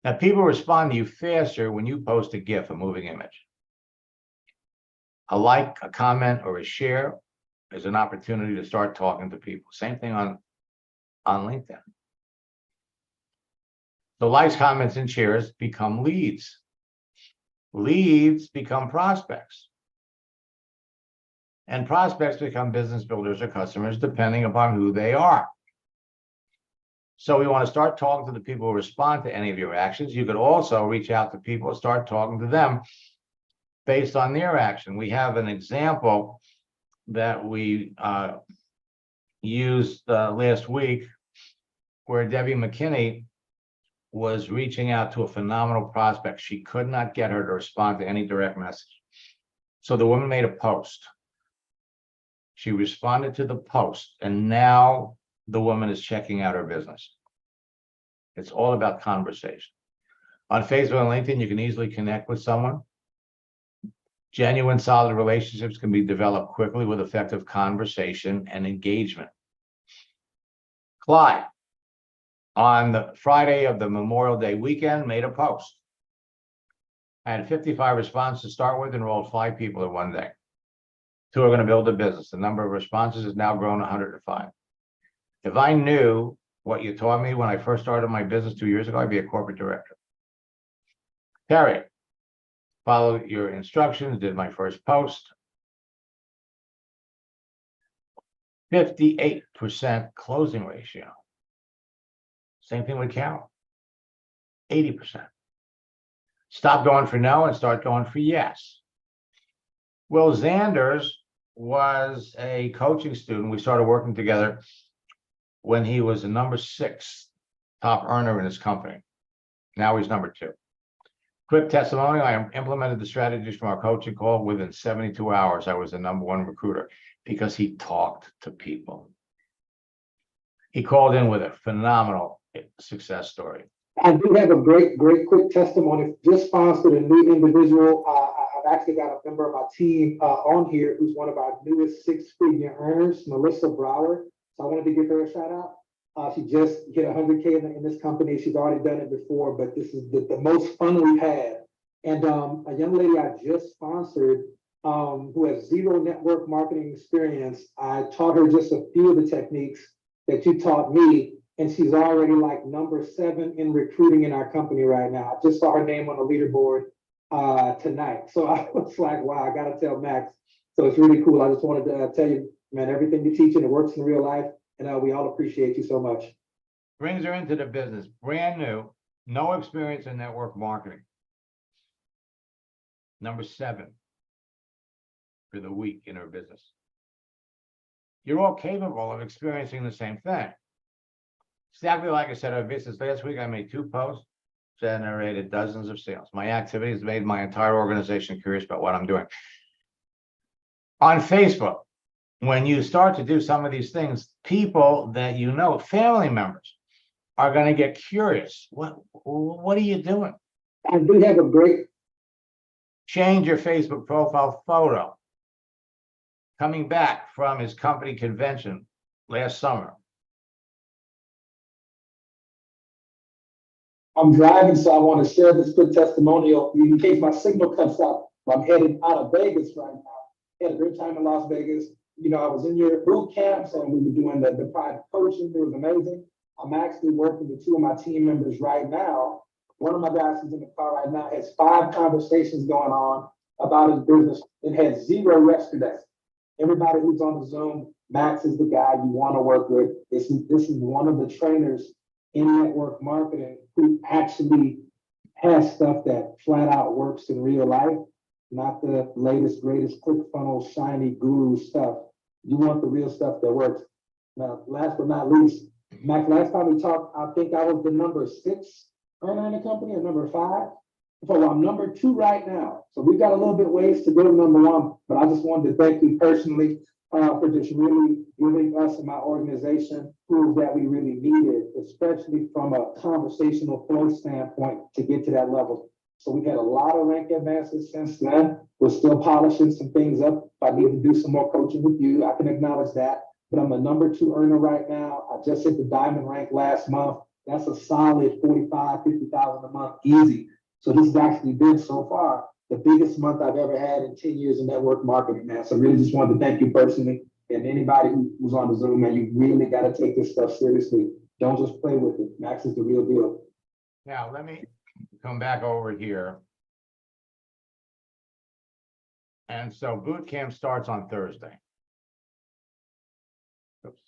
Now, people respond to you faster when you post a GIF, a moving image. A like, a comment, or a share is an opportunity to start talking to people. Same thing on LinkedIn. So likes, comments, and shares become leads. Leads become prospects. And prospects become business builders or customers, depending upon who they are. So we want to start talking to the people who respond to any of your actions. You could also reach out to people and start talking to them based on their action. We have an example that we used last week where Debbie McKinney was reaching out to a phenomenal prospect. She could not get her to respond to any direct message. So the woman made a post. She responded to the post, and now the woman is checking out her business. It's all about conversation. On Facebook and LinkedIn, you can easily connect with someone. Genuine, solid relationships can be developed quickly with effective conversation and engagement. Clyde, on the Friday of the Memorial Day weekend, made a post. I had 55 responses to start with, enrolled 5 people in one day. 2 are going to build a business. The number of responses has now grown to 105. If I knew what you taught me when I first started my business 2 years ago, I'd be a corporate director. Terry, followed your instructions, did my first post. 58% closing ratio. Same thing with Carol. 80%. Stop going for no and start going for yes. Will Zanders was a coaching student. We started working together when he was the number 6 top earner in his company. Now he's number 2. Quick testimonial, I implemented the strategies from our coaching call. Within 72 hours, I was the number 1 recruiter because he talked to people. He called in with a phenomenal success story. I do have a great quick testimony. Just sponsored a new individual. I've actually got a member of my team on here who's one of our newest 6-figure earners, Melissa Brower. So I wanted to give her a shout out. She just hit 100K in this company. She's already done it before, but this is the most fun we've had. And a young lady I just sponsored who has 0 network marketing experience. I taught her just a few of the techniques that you taught me, and she's already like number 7 in recruiting in our company right now. I just saw her name on the leaderboard tonight. So I was like, wow, I got to tell Max. So it's really cool. I just wanted to tell you, man, everything you're teaching, it works in real life. And we all appreciate you so much. Brings her into the business, brand new, no experience in network marketing. Number 7 for the week in her business. You're all capable of experiencing the same thing. Exactly like I said, our business last week, I made 2 posts, generated dozens of sales. My activities made my entire organization curious about what I'm doing. On Facebook, when you start to do some of these things, people that you know, family members, are going to get curious. What are you doing? I do have a great. Change your Facebook profile photo. Coming back from his company convention last summer. I'm driving, so I want to share this quick testimonial in case my signal cuts out. I'm headed out of Vegas right now. Had a great time in Las Vegas. I was in your boot camps and we were doing the private coaching. It was amazing. I'm actually working with two of my team members right now. One of my guys who's in the car right now has 5 conversations going on about his business and had 0 yesterday. Everybody who's on the Zoom, Max is the guy you want to work with. This is one of the trainers in network marketing who actually has stuff that flat out works in real life, not the latest, greatest ClickFunnels, shiny guru stuff. You want the real stuff that works. Now, last but not least, Max, last time we talked, I think I was the number 6 earner in the company or number 5. So I'm number 2 right now. So we've got a little bit ways to go to number 1, but I just wanted to thank you personally for just really giving us and my organization tools that we really needed, especially from a conversational flow standpoint to get to that level. So we've had a lot of rank advances since then. We're still polishing some things up. If I need to do some more coaching with you, I can acknowledge that. But I'm a number 2 earner right now. I just hit the diamond rank last month. That's a solid 45, 50,000 a month, easy. So this has actually been so far the biggest month I've ever had in 10 years of network marketing, man. So I really just wanted to thank you personally. And anybody who's on the Zoom, man, you really got to take this stuff seriously. Don't just play with it. Max is the real deal. Now, let me come back over here. And so boot camp starts on Thursday. Oops.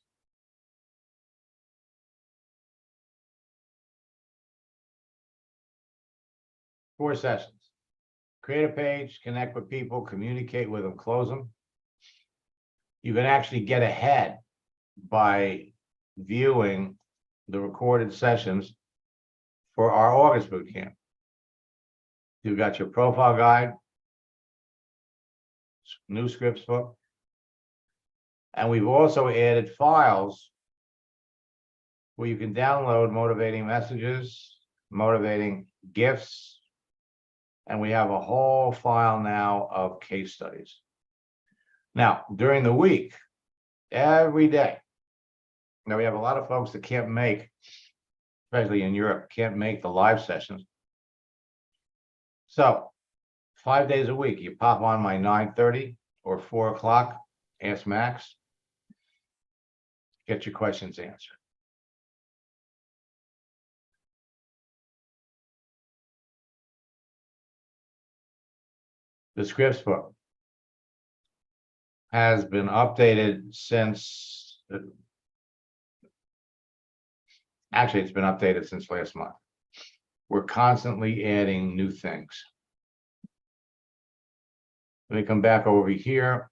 Four sessions. Create a page, connect with people, communicate with them, close them. You can actually get ahead by viewing the recorded sessions for our August boot camp. You've got your profile guide, new scripts book, and we've also added files where you can download motivating messages, motivating gifts, and we have a whole file now of case studies. Now, during the week, every day, now we have a lot of folks that can't make, especially in Europe, can't make the live sessions. So 5 days a week, you pop on my 9:30 or 4 o'clock, Ask Max, get your questions answered. The scripts book has been updated since, actually, it's been updated since last month. We're constantly adding new things. Let me come back over here.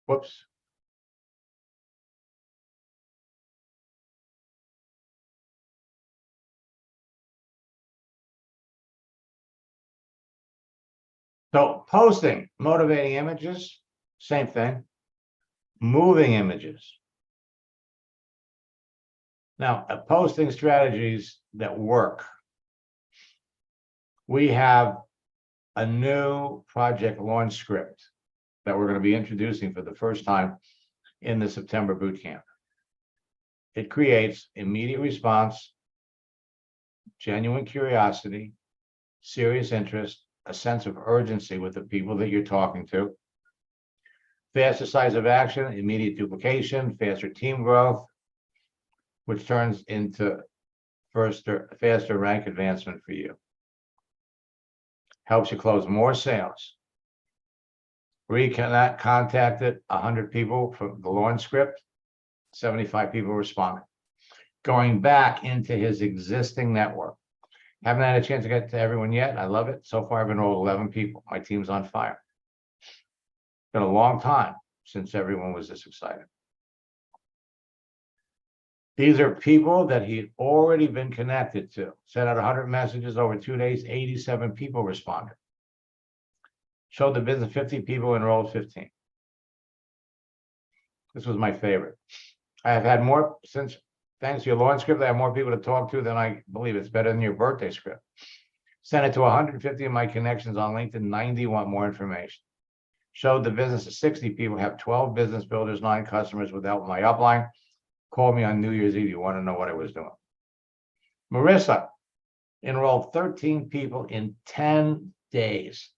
Whoops. So posting motivating images, same thing. Moving images. Now, posting strategies that work. We have a new project launch script that we're going to be introducing for the first time in the September boot camp. It creates immediate response, genuine curiosity, serious interest, a sense of urgency with the people that you're talking to, fast decisive action, immediate duplication, faster team growth, which turns into faster rank advancement for you. Helps you close more sales. Contacted 100 people from the launch script, 75 people responded. Going back into his existing network. Haven't had a chance to get to everyone yet. I love it. So far, I've enrolled 11 people. My team's on fire. It's been a long time since everyone was this excited. These are people that he'd already been connected to. Sent out 100 messages over 2 days, 87 people responded. Showed the business 50 people, enrolled 15. This was my favorite. I have had more since, thanks to your launch script, I have more people to talk to than I believe. It's better than your birthday script. Sent it to 150 of my connections on LinkedIn, 90 want more information. Showed the business of 60 people, have 12 business builders, 9 customers without my upline. Called me on New Year's Eve. You want to know what I was doing. Marissa enrolled 13 people in 10 days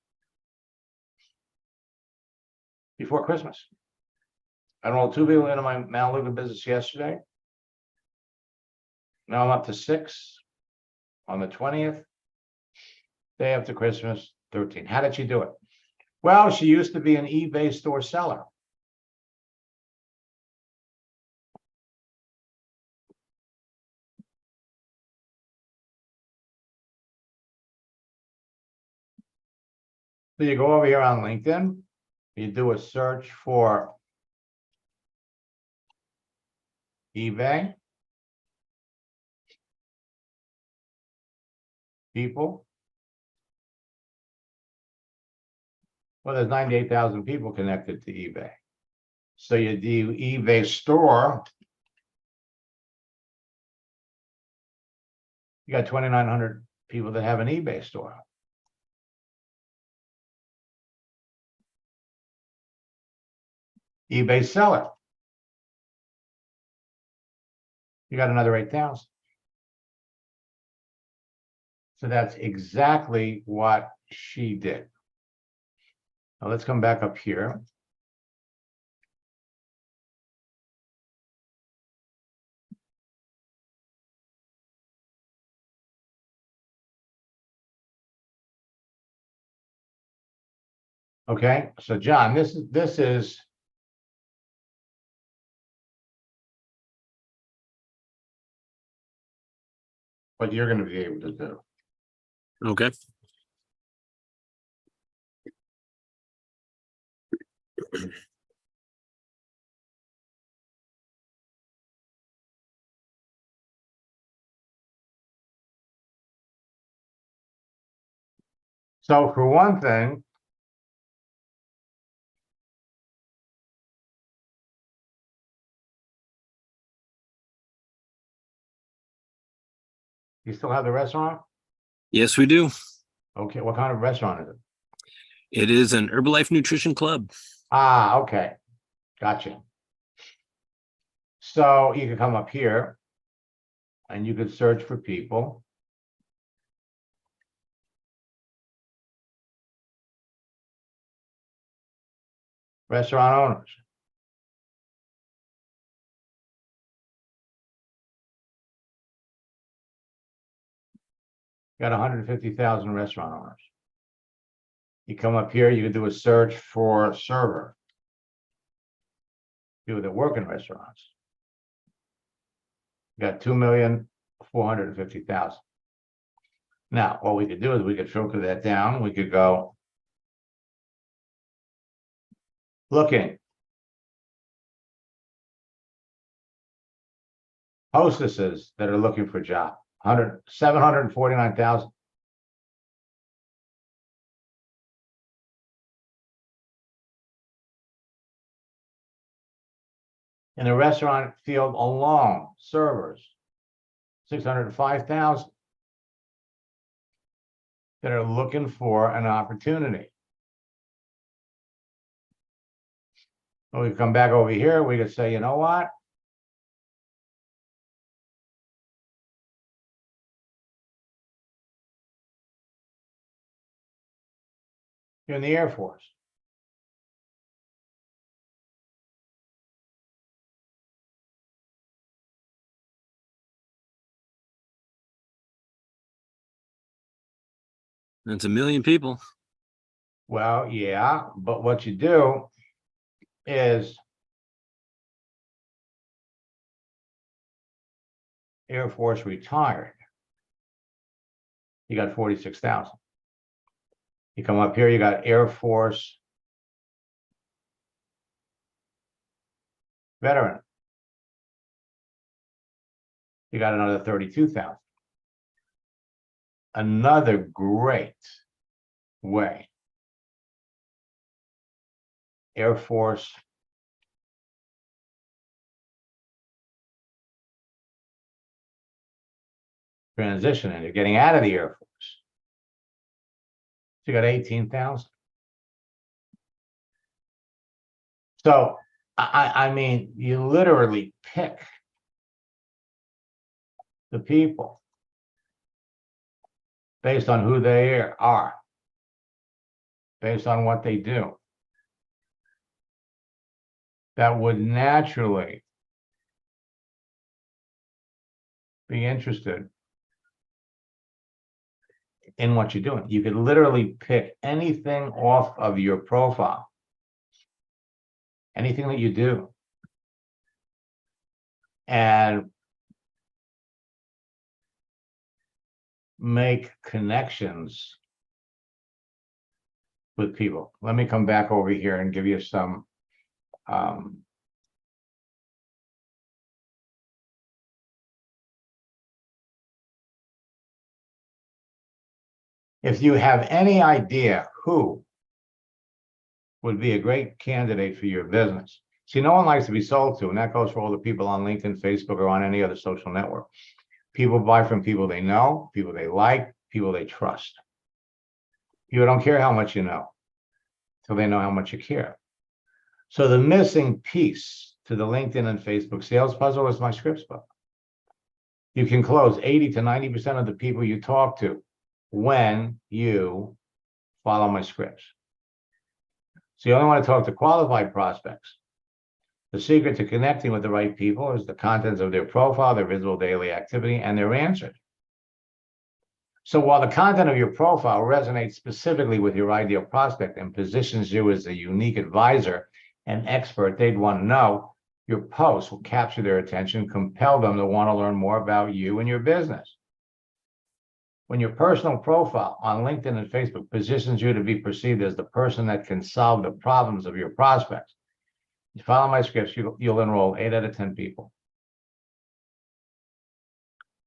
before Christmas. I enrolled 2 people into my Mount Lucan business yesterday. Now I'm up to 6 on the 20th. Day after Christmas, 13. How did she do it? Well, she used to be an eBay store seller. So you go over here on LinkedIn, you do a search for eBay people. Well, there's 98,000 people connected to eBay. So you do eBay store. You got 2,900 people that have an eBay store. eBay seller. You got another 8,000. So that's exactly what she did. Now let's come back up here. Okay, so John, this is what you're going to be able to do. Okay. So for one thing, you still have the restaurant? Yes, we do. Okay, what kind of restaurant is it? It is an Herbalife Nutrition Club. Ah, okay, gotcha. So you can come up here and you could search for people. Restaurant owners. Got 150,000 restaurant owners. You come up here, you can do a search for server. People that work in restaurants. You got 2,450,000. Now, what we could do is we could filter that down. We could go looking. Hostesses that are looking for a job, 749,000. In the restaurant field alone, servers, 605,000 that are looking for an opportunity. When we come back over here, we could say, you know what? You're in the Air Force. That's 1 million people. Well, yeah, but what you do is Air Force retired. You got 46,000. You come up here, you got Air Force veteran. You got another 32,000. Another great way. Air Force transitioning, you're getting out of the Air Force. So you got 18,000. So I mean, you literally pick the people based on who they are, based on what they do, that would naturally be interested in what you're doing. You could literally pick anything off of your profile, anything that you do, and make connections with people. Let me come back over here and give you some if you have any idea who would be a great candidate for your business. See, no one likes to be sold to, and that goes for all the people on LinkedIn, Facebook, or on any other social network. People buy from people they know, people they like, people they trust. People don't care how much you know, till they know how much you care. So the missing piece to the LinkedIn and Facebook sales puzzle is my scripts book. You can close 80 to 90% of the people you talk to when you follow my scripts. So you only want to talk to qualified prospects. The secret to connecting with the right people is the contents of their profile, their visible daily activity, and their answers. So while the content of your profile resonates specifically with your ideal prospect and positions you as a unique advisor and expert they'd want to know, your posts will capture their attention, compel them to want to learn more about you and your business. When your personal profile on LinkedIn and Facebook positions you to be perceived as the person that can solve the problems of your prospects, you follow my scripts, you'll enroll 8 out of 10 people.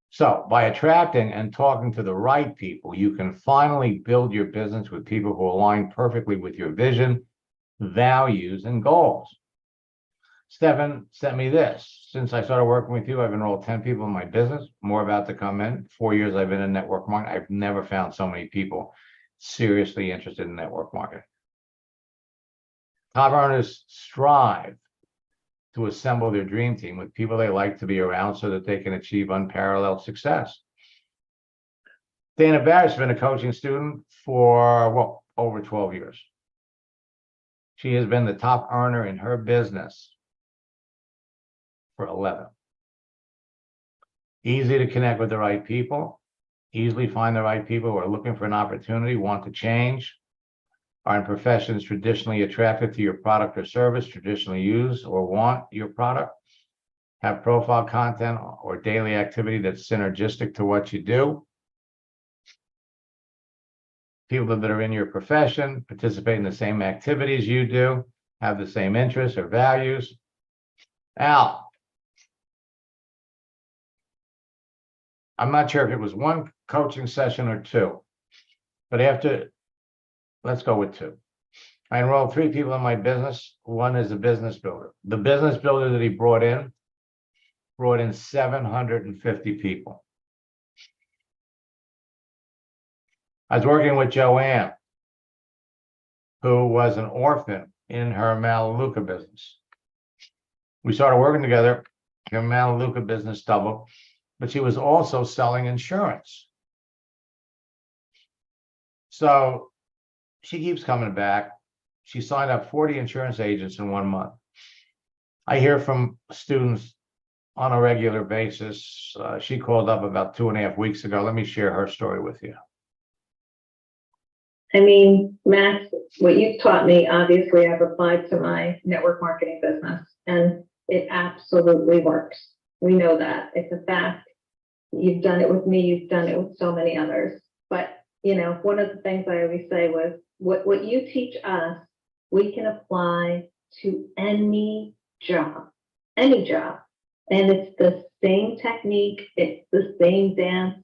So by attracting and talking to the right people, you can finally build your business with people who align perfectly with your vision, values, and goals. Stefan sent me this. Since I started working with you, I've enrolled 10 people in my business, more about to come in. 4 years I've been in network marketing. I've never found so many people seriously interested in network marketing. Top earners strive to assemble their dream team with people they like to be around so that they can achieve unparalleled success. Dana Barrett's been a coaching student for, well, over 12 years. She has been the top earner in her business for 11. Easy to connect with the right people, easily find the right people who are looking for an opportunity, want to change, are in professions traditionally attracted to your product or service, traditionally use or want your product, have profile content or daily activity that's synergistic to what you do. People that are in your profession, participate in the same activities you do, have the same interests or values. Al, I'm not sure if it was one coaching session or two, but let's go with 2. I enrolled 3 people in my business. One is a business builder. The business builder that he brought in 750 people. I was working with Joanne, who was an orphan in her Melaleuca business. We started working together. Her Melaleuca business doubled, but she was also selling insurance. So she keeps coming back. She signed up 40 insurance agents in 1 month. I hear from students on a regular basis. She called up about 2.5 weeks ago. Let me share her story with you. I mean, Max, what you've taught me, obviously I've applied to my network marketing business and it absolutely works. We know that. It's a fact. You've done it with me. You've done it with so many others. But, you know, one of the things I always say was what you teach us, we can apply to any job. And it's the same technique. It's the same dance.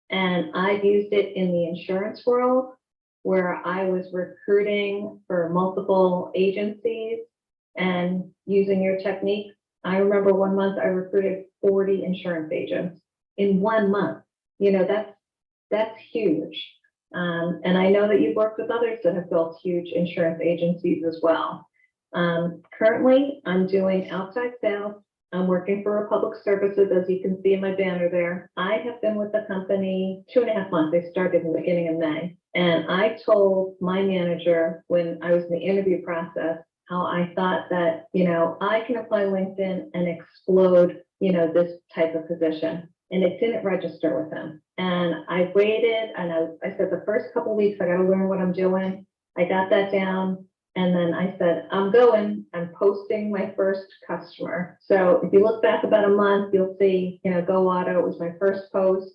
And I've used it in the insurance world, where I was recruiting for multiple agencies and using your technique. I remember 1 month I recruited 40 insurance agents in 1 month. You know, that's huge. And I know that you've worked with others that have built huge insurance agencies as well. Currently, I'm doing outside sales. I'm working for Republic Services, as you can see in my banner there. I have been with the company 2.5 months. I started in the beginning of May. And I told my manager when I was in the interview process, how I thought that, I can apply LinkedIn and explode, this type of position. And it didn't register with him. And I waited, and I said the first couple of weeks, I got to learn what I'm doing. I got that down. And then I said, I'm posting my first customer. So if you look back about a month, you'll see, Go Auto, it was my first post,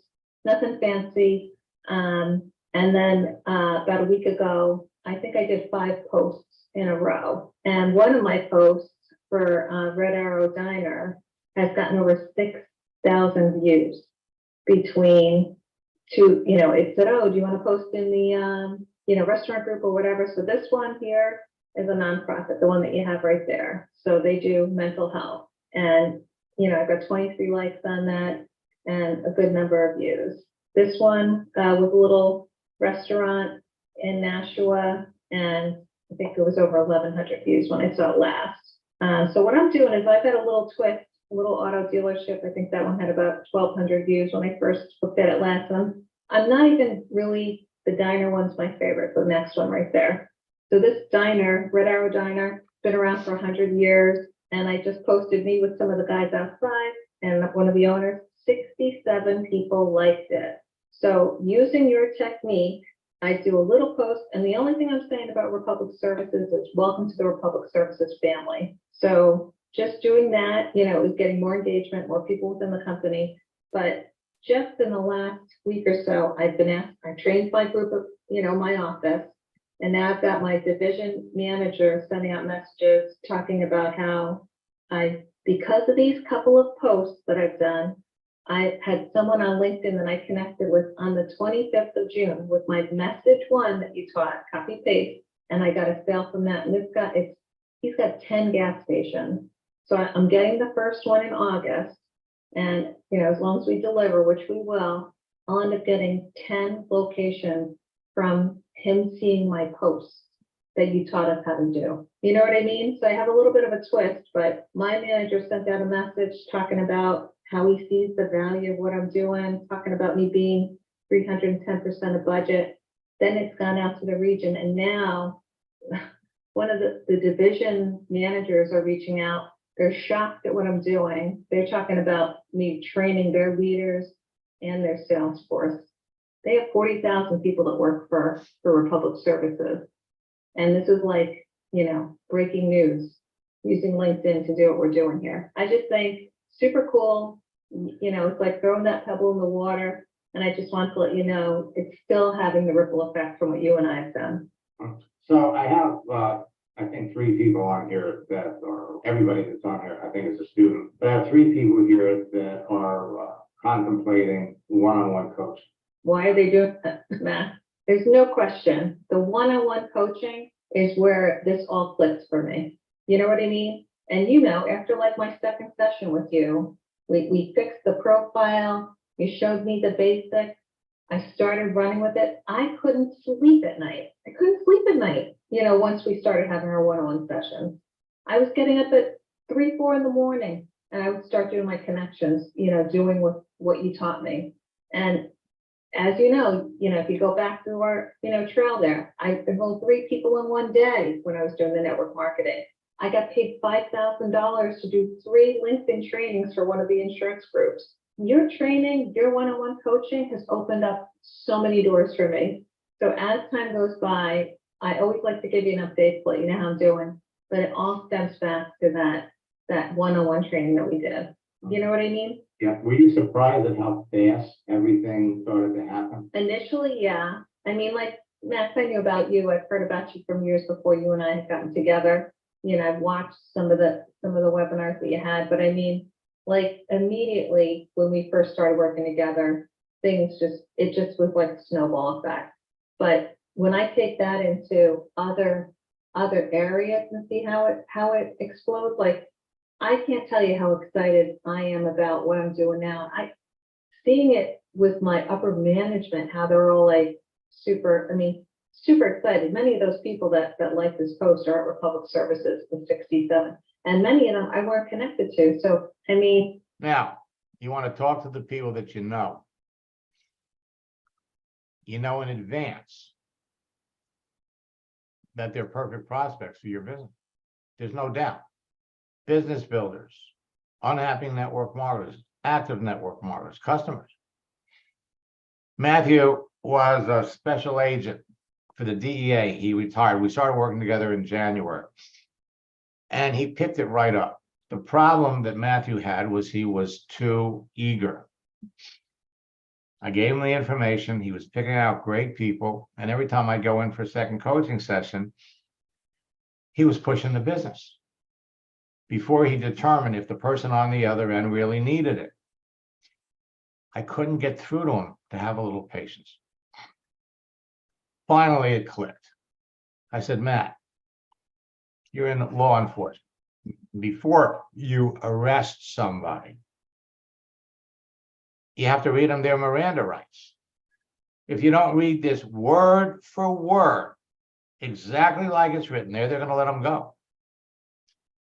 nothing fancy. And then about a week ago, I think I did 5 posts in a row. And one of my posts for Red Arrow Diner has gotten over 6,000 views between two, it said, oh, do you want to post in the, restaurant group or whatever? So this one here is a nonprofit, the one that you have right there. So they do mental health. And, I've got 23 likes on that and a good number of views. This one was a little restaurant in Nashua, and I think it was over 1,100 views when I saw it last. So what I'm doing is I've got a little twist, a little auto dealership. I think that one had about 1,200 views when I first looked at it last time. I'm not even really, the diner one's my favorite, the next one right there. So this diner, Red Arrow Diner, been around for 100 years. And I just posted me with some of the guys outside and one of the owners, 67 people liked it. So using your technique, I do a little post, and the only thing I'm saying about Republic Services is welcome to the Republic Services family. So just doing that, it was getting more engagement, more people within the company. But just in the last week or so, I've been asked, I trained my group of, my office, and now I've got my division manager sending out messages talking about how because of these couple of posts that I've done, I had someone on LinkedIn that I connected with on the 25th of June with my message one that you taught, copy paste, and I got a sale from that. And he's got 10 gas stations. So I'm getting the first one in August. And, as long as we deliver, which we will, I'll end up getting 10 locations from him seeing my posts that you taught us how to do. You know what I mean? So I have a little bit of a twist, but my manager sent out a message talking about how he sees the value of what I'm doing, talking about me being 310% of budget. Then it's gone out to the region. And now one of the division managers are reaching out. They're shocked at what I'm doing. They're talking about me training their leaders and their sales force. They have 40,000 people that work for Republic Services. And this is like, breaking news, using LinkedIn to do what we're doing here. I just think super cool. It's like throwing that pebble in the water. And I just want to let you know, it's still having the ripple effect from what you and I have done. So I have, I think 3 people on here that are, everybody that's on here, I think is a student. But I have 3 people here that are contemplating one-on-one coaching. Why are they doing that, Matt? There's no question. The one-on-one coaching is where this all clicks for me. You know what I mean? And after like my second session with you, we fixed the profile. You showed me the basics. I started running with it. I couldn't sleep at night. Once we started having our one-on-one sessions. I was getting up at 3, 4 in the morning, and I would start doing my connections, doing what you taught me. And as you know, if you go back through our, trail there, I enrolled 3 people in one day when I was doing the network marketing. I got paid $5,000 to do 3 LinkedIn trainings for one of the insurance groups. Your training, your one-on-one coaching has opened up so many doors for me. So as time goes by, I always like to give you an update to let you know how I'm doing, but it all stems back to that one-on-one training that we did. You know what I mean? Yeah, were you surprised at how fast everything started to happen? Initially, yeah. I mean, like, Max, I knew about you. I've heard about you from years before you and I had gotten together. I've watched some of the webinars that you had, but I mean, like immediately when we first started working together, it just was like a snowball effect. But when I take that into other areas and see how it explodes, like I can't tell you how excited I am about what I'm doing now. Seeing it with my upper management, how they're all like super excited. Many of those people that like this post are at Republic Services in 67. And many of them I weren't connected to. So, I mean, Now, you want to talk to the people that you know. You know in advance that they're perfect prospects for your business. There's no doubt. Business builders, unhappy network marketers, active network marketers, customers. Matthew was a special agent for the DEA. He retired. We started working together in January. And he picked it right up. The problem that Matthew had was he was too eager. I gave him the information. He was picking out great people. And every time I go in for a second coaching session, he was pushing the business before he determined if the person on the other end really needed it. I couldn't get through to him to have a little patience. Finally, it clicked. I said, Matt, you're in law enforcement. Before you arrest somebody, you have to read them their Miranda rights. If you don't read this word for word, exactly like it's written there, they're going to let them go.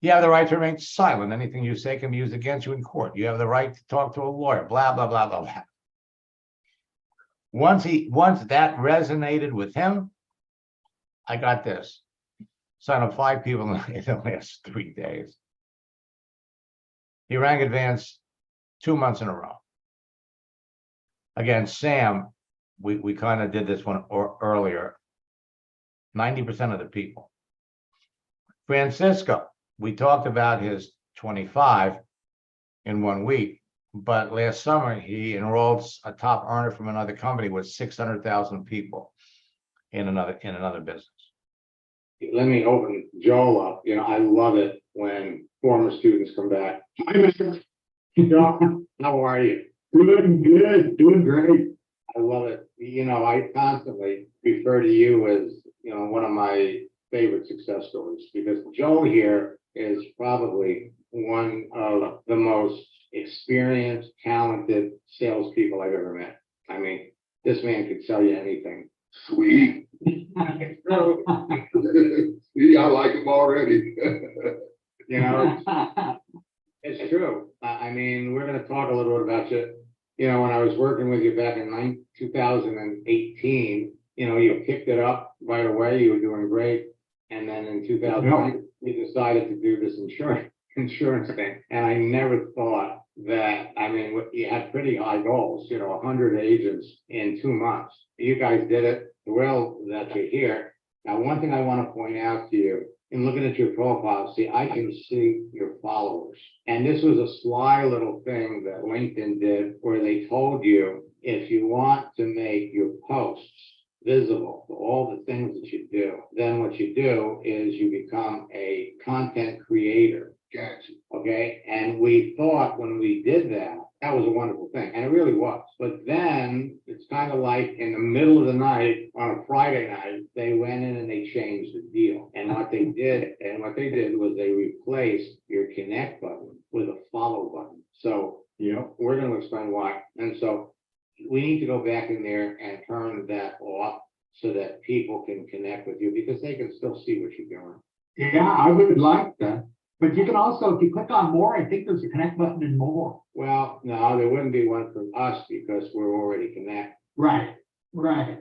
You have the right to remain silent. Anything you say can be used against you in court. You have the right to talk to a lawyer, blah, blah, blah, blah, blah. Once that resonated with him, I got this. Signed up 5 people in the last 3 days. He rang advance 2 months in a row. Again, Sam, we kind of did this one earlier. 90% of the people. Francisco, we talked about his 25 in 1 week, but last summer he enrolled a top earner from another company with 600,000 people in another business. Let me open Joel up. You know, I love it when former students come back. Hi, Mr. John, how are you? Doing good, doing great. I love it. You know, I constantly refer to you as, you know, one of my favorite success stories, because Joel here is probably one of the most experienced, talented salespeople I've ever met. I mean, this man could sell you anything. Sweet. See, I like him already. You know, it's true. I mean, we're going to talk a little bit about you. You know, when I was working with you back in 2018, you know, you picked it up right away. You were doing great. And then in 2009, we decided to do this insurance thing. And I never thought that, I mean, you had pretty high goals, you know, 100 agents in 2 months. You guys did it. Well, that you're here. Now, one thing I want to point out to you, in looking at your profile, see, I can see your followers. And this was a sly little thing that LinkedIn did where they told you, if you want to make your posts visible to all the things that you do, then what you do is you become a content creator. Gotcha. Okay, and we thought when we did that, that was a wonderful thing, and it really was. But then it's kind of like in the middle of the night on a Friday night, they went in and they changed the deal. And what they did was they replaced your connect button with a follow button. So, you know, we're going to explain why. And so we need to go back in there and turn that off so that people can connect with you, because they can still see what you're doing. Yeah, I would like that. But you can also, if you click on more, I think there's a connect button in more. Well, no, there wouldn't be one from us because we're already connected. Right, right.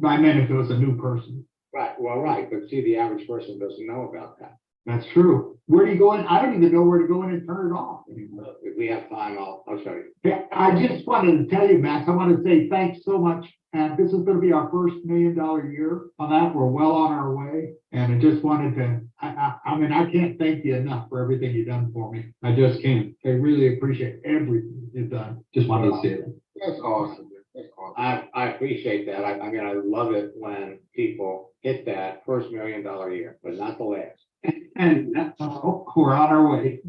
I meant if it was a new person. Right, well, right, but see, the average person doesn't know about that. That's true. Where do you go in? I don't even know where to go in and turn it off. If we have time, I'll show you. Yeah, I just wanted to tell you, Max, I want to say thanks so much. And this is going to be our first $1 million year on that. We're well on our way. And I just wanted to, I mean, I can't thank you enough for everything you've done for me. I just can't. I really appreciate everything you've done. Just wanted to say it. That's awesome. That's awesome. I appreciate that. I mean, I love it when people hit that first $1 million year, but not the last. And we're on our way.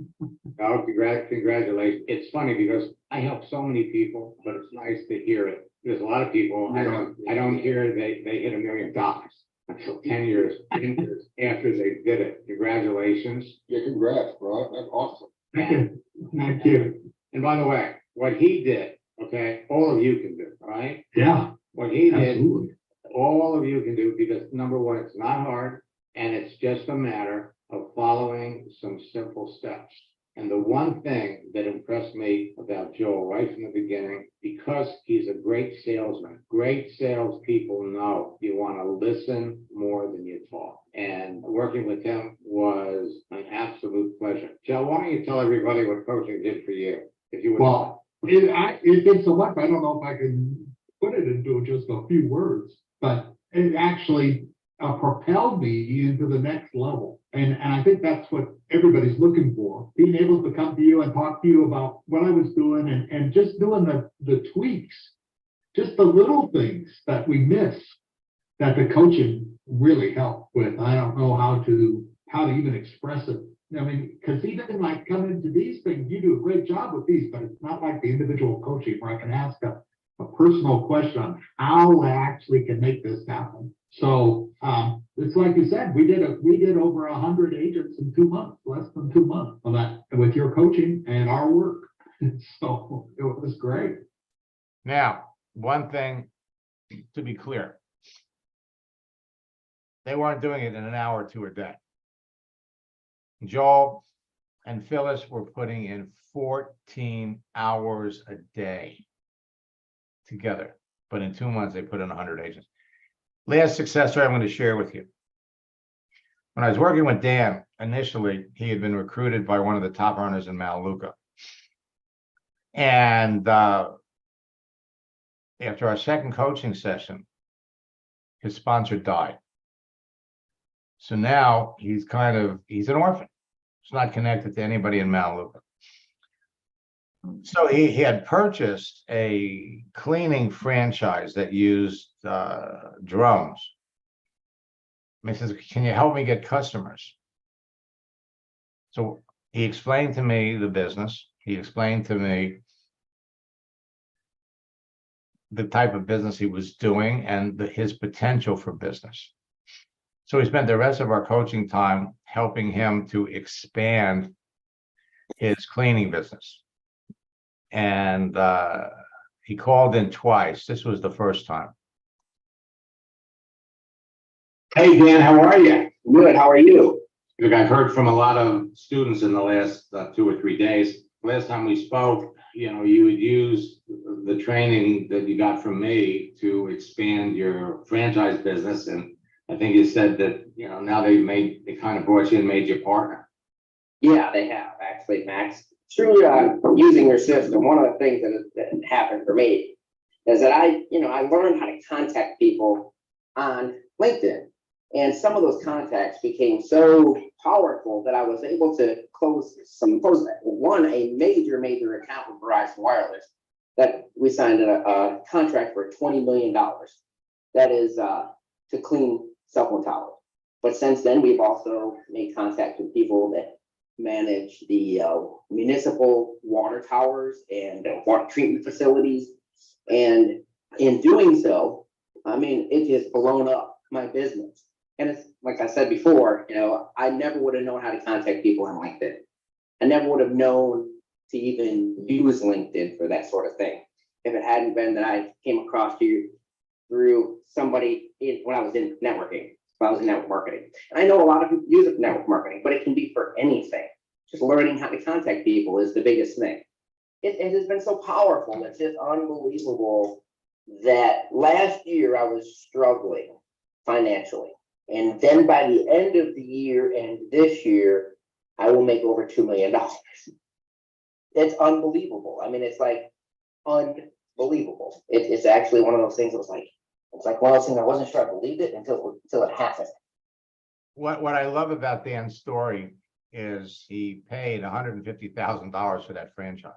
Oh, congratulations. It's funny because I help so many people, but it's nice to hear it. There's a lot of people, I don't hear they hit $1 million until 10 years after they did it. Congratulations. Yeah, congrats, bro. That's awesome. Thank you. Thank you. And by the way, what he did, okay, all of you can do, all right? Yeah, What he did, absolutely. all of you can do, because number one, it's not hard. And it's just a matter of following some simple steps. And the one thing that impressed me about Joel right from the beginning, because he's a great salesman, great salespeople know you want to listen more than you talk. And working with him was an absolute pleasure. Joe, why don't you tell everybody what coaching did for you? If you would. Well, it did so much, I don't know if I can put it into just a few words, but it actually propelled me into the next level. And I think that's what everybody's looking for, being able to come to you and talk to you about what I was doing and just doing the tweaks, just the little things that we miss that the coaching really helped with. I don't know how to even express it. I mean, because even like coming into these things, you do a great job with these, but it's not like the individual coaching where I can ask a personal question on how I actually can make this happen. So it's like you said, we did over 100 agents in 2 months, less than 2 months on that with your coaching and our work. So it was great. Now, one thing to be clear, they weren't doing it in an hour or two a day. Joel and Phyllis were putting in 14 hours a day together, but in 2 months they put in 100 agents. Last success story I'm going to share with you. When I was working with Dan, initially he had been recruited by one of the top earners in Melaleuca. And after our second coaching session, his sponsor died. So now he's an orphan. He's not connected to anybody in Melaleuca. So he had purchased a cleaning franchise that used drones. And he says, can you help me get customers? So he explained to me the business. He explained to me the type of business he was doing and his potential for business. So we spent the rest of our coaching time helping him to expand his cleaning business. And he called in twice. This was the first time. Hey, Dan, how are you? Good, how are you? Look, I've heard from a lot of students in the last 2 or 3 days. Last time we spoke, you would use the training that you got from me to expand your franchise business. And I think you said that, now they kind of brought you and made you a partner. Yeah, they have actually, Max. Through using your system, one of the things that happened for me is that I learned how to contact people on LinkedIn. And some of those contacts became so powerful that I was able to close a major account with Verizon Wireless that we signed a contract for $20 million. That is to clean cell phone towers. But since then, we've also made contact with people that manage the municipal water towers and water treatment facilities. And in doing so, I mean, it just blown up my business. And it's like I said before, I never would have known how to contact people on LinkedIn. I never would have known to even use LinkedIn for that sort of thing if it hadn't been that I came across you through somebody when I was in networking. When I was in network marketing. And I know a lot of people use it for network marketing, but it can be for anything. Just learning how to contact people is the biggest thing. It has been so powerful. It's just unbelievable that last year I was struggling financially. And then by the end of the year and this year, I will make over $2 million. It's unbelievable. I mean, it's like unbelievable. It's actually one of those things that was like, it's like one of those things I wasn't sure I believed it until it happened. What I love about Dan's story is he paid $150,000 for that franchise.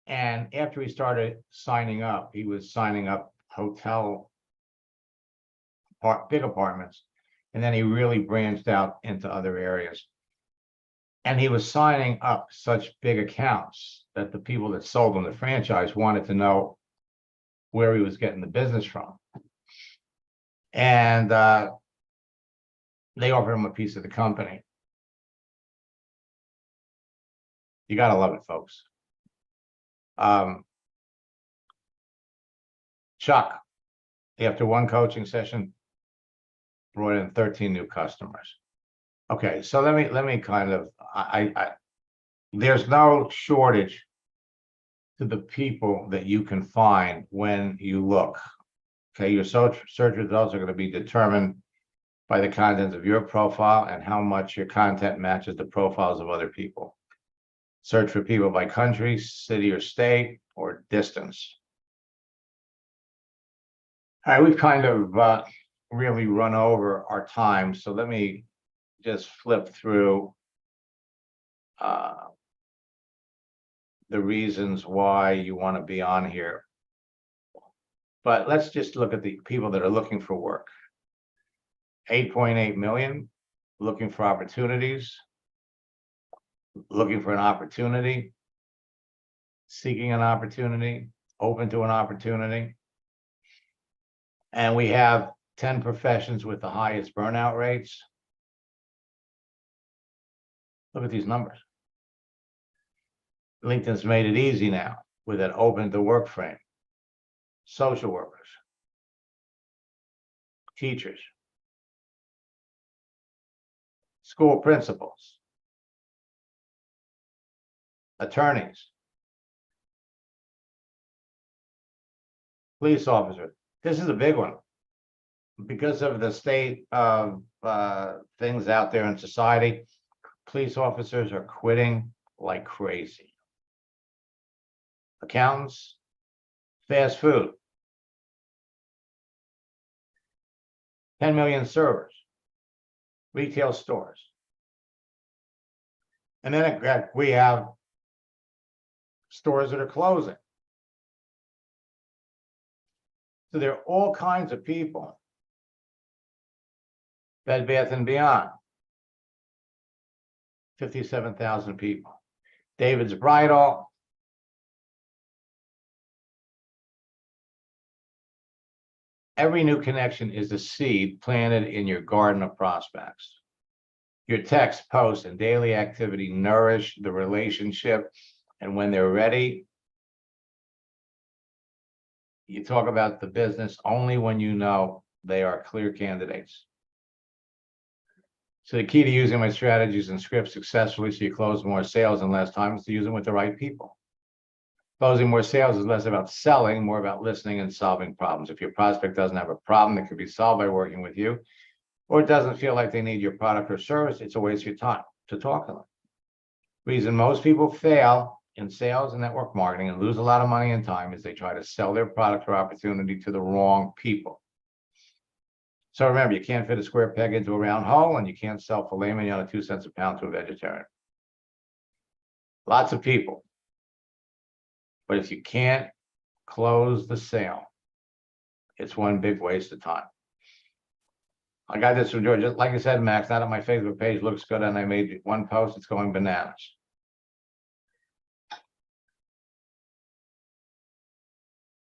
And after he started signing up, he was signing up big apartments. And then he really branched out into other areas. And he was signing up such big accounts that the people that sold him the franchise wanted to know where he was getting the business from. And they offered him a piece of the company. You got to love it, folks. Chuck, after one coaching session, brought in 13 new customers. Okay, so let me kind of, there's no shortage to the people that you can find when you look. Okay, your search results are going to be determined by the contents of your profile and how much your content matches the profiles of other people. Search for people by country, city or state, or distance. All right, we've kind of really run over our time, so let me just flip through the reasons why you want to be on here. But let's just look at the people that are looking for work. 8.8 million looking for opportunities, looking for an opportunity, seeking an opportunity, open to an opportunity. And we have 10 professions with the highest burnout rates. Look at these numbers. LinkedIn's made it easy now with an open to work frame. Social workers, teachers, school principals, attorneys, police officers. This is a big one. Because of the state of things out there in society, police officers are quitting like crazy. Accountants, fast food, 10 million servers, retail stores. And then we have stores that are closing. So there are all kinds of people. Bed Bath & Beyond, 57,000 people. David's Bridal, every new connection is a seed planted in your garden of prospects. Your text, posts, and daily activity nourish the relationship, and when they're ready, you talk about the business only when you know they are clear candidates. So the key to using my strategies and scripts successfully so you close more sales in less time is to use them with the right people. Closing more sales is less about selling, more about listening and solving problems. If your prospect doesn't have a problem that could be solved by working with you, or it doesn't feel like they need your product or service, it's a waste of your time to talk to them. Reason most people fail in sales and network marketing and lose a lot of money and time is they try to sell their product or opportunity to the wrong people. So remember, you can't fit a square peg into a round hole, and you can't sell filet mignon at 2 cents a pound to a vegetarian. Lots of people. But if you can't close the sale, it's one big waste of time. I got this from George. Just like I said, Max, now that my Facebook page looks good and I made one post, it's going bananas.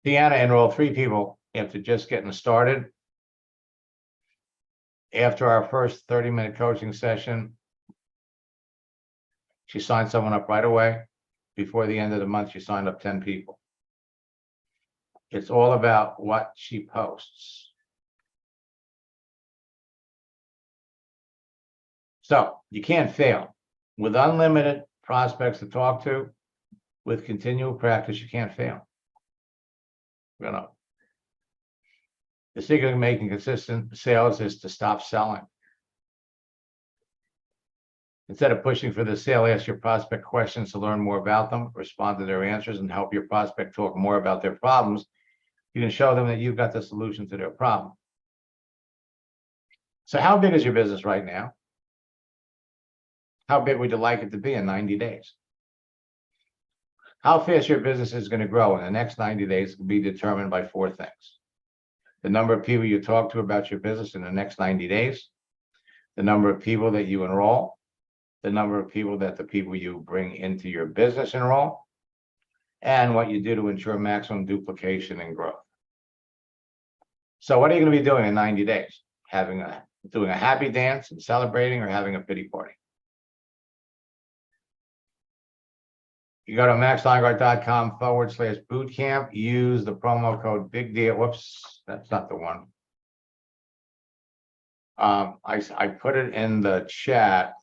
Deanna enrolled 3 people after just getting started. After our first 30-minute coaching session, she signed someone up right away. Before the end of the month, she signed up 10 people. It's all about what she posts. So you can't fail. With unlimited prospects to talk to, with continual practice, you can't fail. You know, the secret of making consistent sales is to stop selling. Instead of pushing for the sale, ask your prospect questions to learn more about them, respond to their answers, and help your prospect talk more about their problems. You can show them that you've got the solution to their problem. So how big is your business right now? How big would you like it to be in 90 days? How fast your business is going to grow in the next 90 days will be determined by 4 things. The number of people you talk to about your business in the next 90 days, the number of people that you enroll, the number of people that the people you bring into your business enroll, and what you do to ensure maximum duplication and growth. So what are you going to be doing in 90 days? Doing a happy dance and celebrating, or having a pity party? You go to maxsteingart.com/bootcamp, use the promo code BIG DEAL. Whoops, that's not the one. I put it in the chat.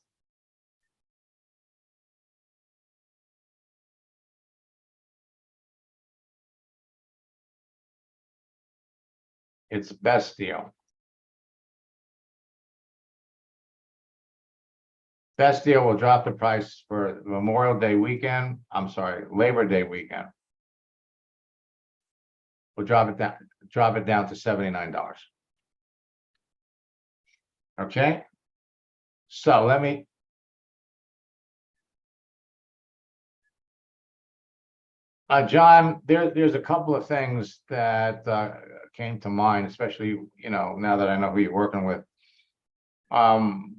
It's best deal. Best deal will drop the price for Memorial Day weekend. I'm sorry, Labor Day weekend. We'll drop it down to $79. Okay. So let me. John, there's a couple of things that came to mind, especially, now that I know who you're working with. That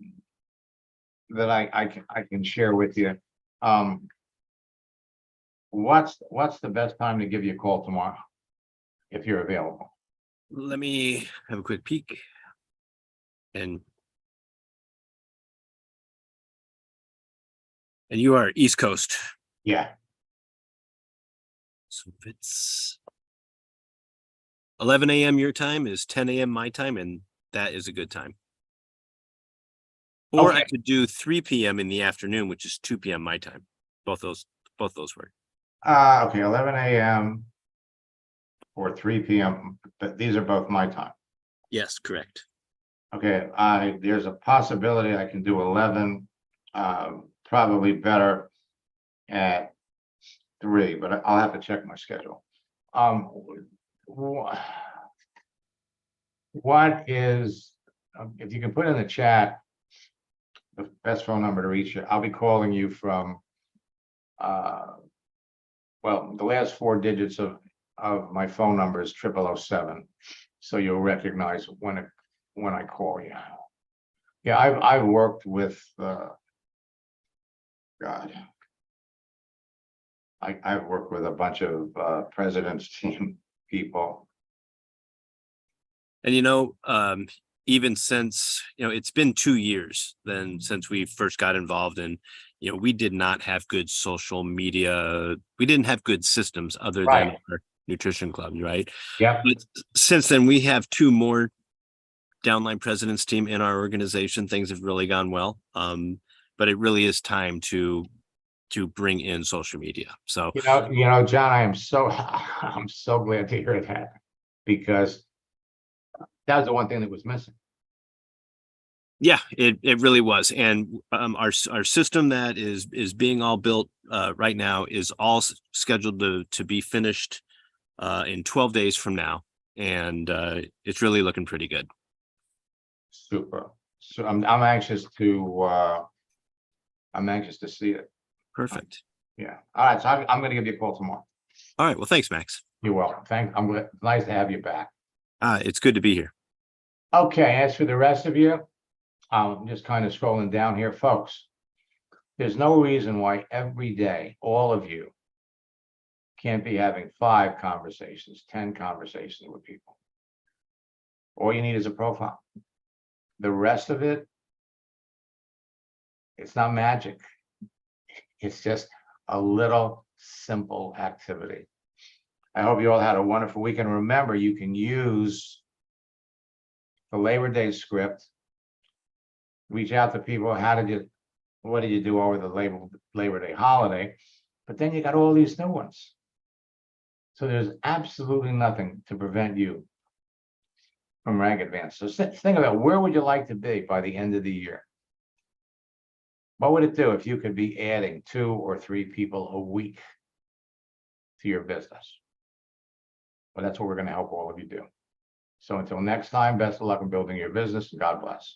I can share with you. What's the best time to give you a call tomorrow, if you're available? Let me have a quick peek. And you are East Coast. Yeah. So if it's 11 a.m. your time is 10 a.m. my time, and that is a good time. Or I Okay. could do 3 p.m. in the afternoon, which is 2 p.m. my time. Both those work. Okay, 11 a.m. or 3 p.m. But these are both my time. Yes, correct. Okay, there's a possibility I can do 11, probably better at 3, but I'll have to check my schedule. What is, if you can put in the chat, the best phone number to reach you? I'll be calling you from, well, the last 4 digits of my phone number is 0007. So you'll recognize when I call you. Yeah, I've worked with, God. I've worked with a bunch of president's team people. And even since, it's been 2 years since we first got involved, and we did not have good social media. We didn't have good systems other than Right. our nutrition club, right? Yeah. But since then, we have 2 more downline presidents team in our organization. Things have really gone well. But it really is time to bring in social media. So, John, I'm so glad to hear that, because that was the one thing that was missing. yeah, it really was. And our system that is being all built right now is all scheduled to be finished in 12 days from now. And it's really looking pretty good. Super. So I'm anxious to see it. Perfect. Yeah. All right. So I'm going to give you a call tomorrow. All right. Well, thanks, Max. You're welcome. It's nice to have you back. It's good to be here. Okay. As for the rest of you, I'm just kind of scrolling down here, folks. There's no reason why every day, all of you can't be having 5 conversations, 10 conversations with people. All you need is a profile. The rest of it, it's not magic. It's just a little simple activity. I hope you all had a wonderful weekend. Remember, you can use the Labor Day script. Reach out to people. What did you do over the Labor Day holiday? But then you got all these new ones. So there's absolutely nothing to prevent you from rank advance. So think about, where would you like to be by the end of the year? What would it do if you could be adding 2 or 3 people a week to your business? Well, that's what we're going to help all of you do. So until next time, best of luck in building your business. God bless.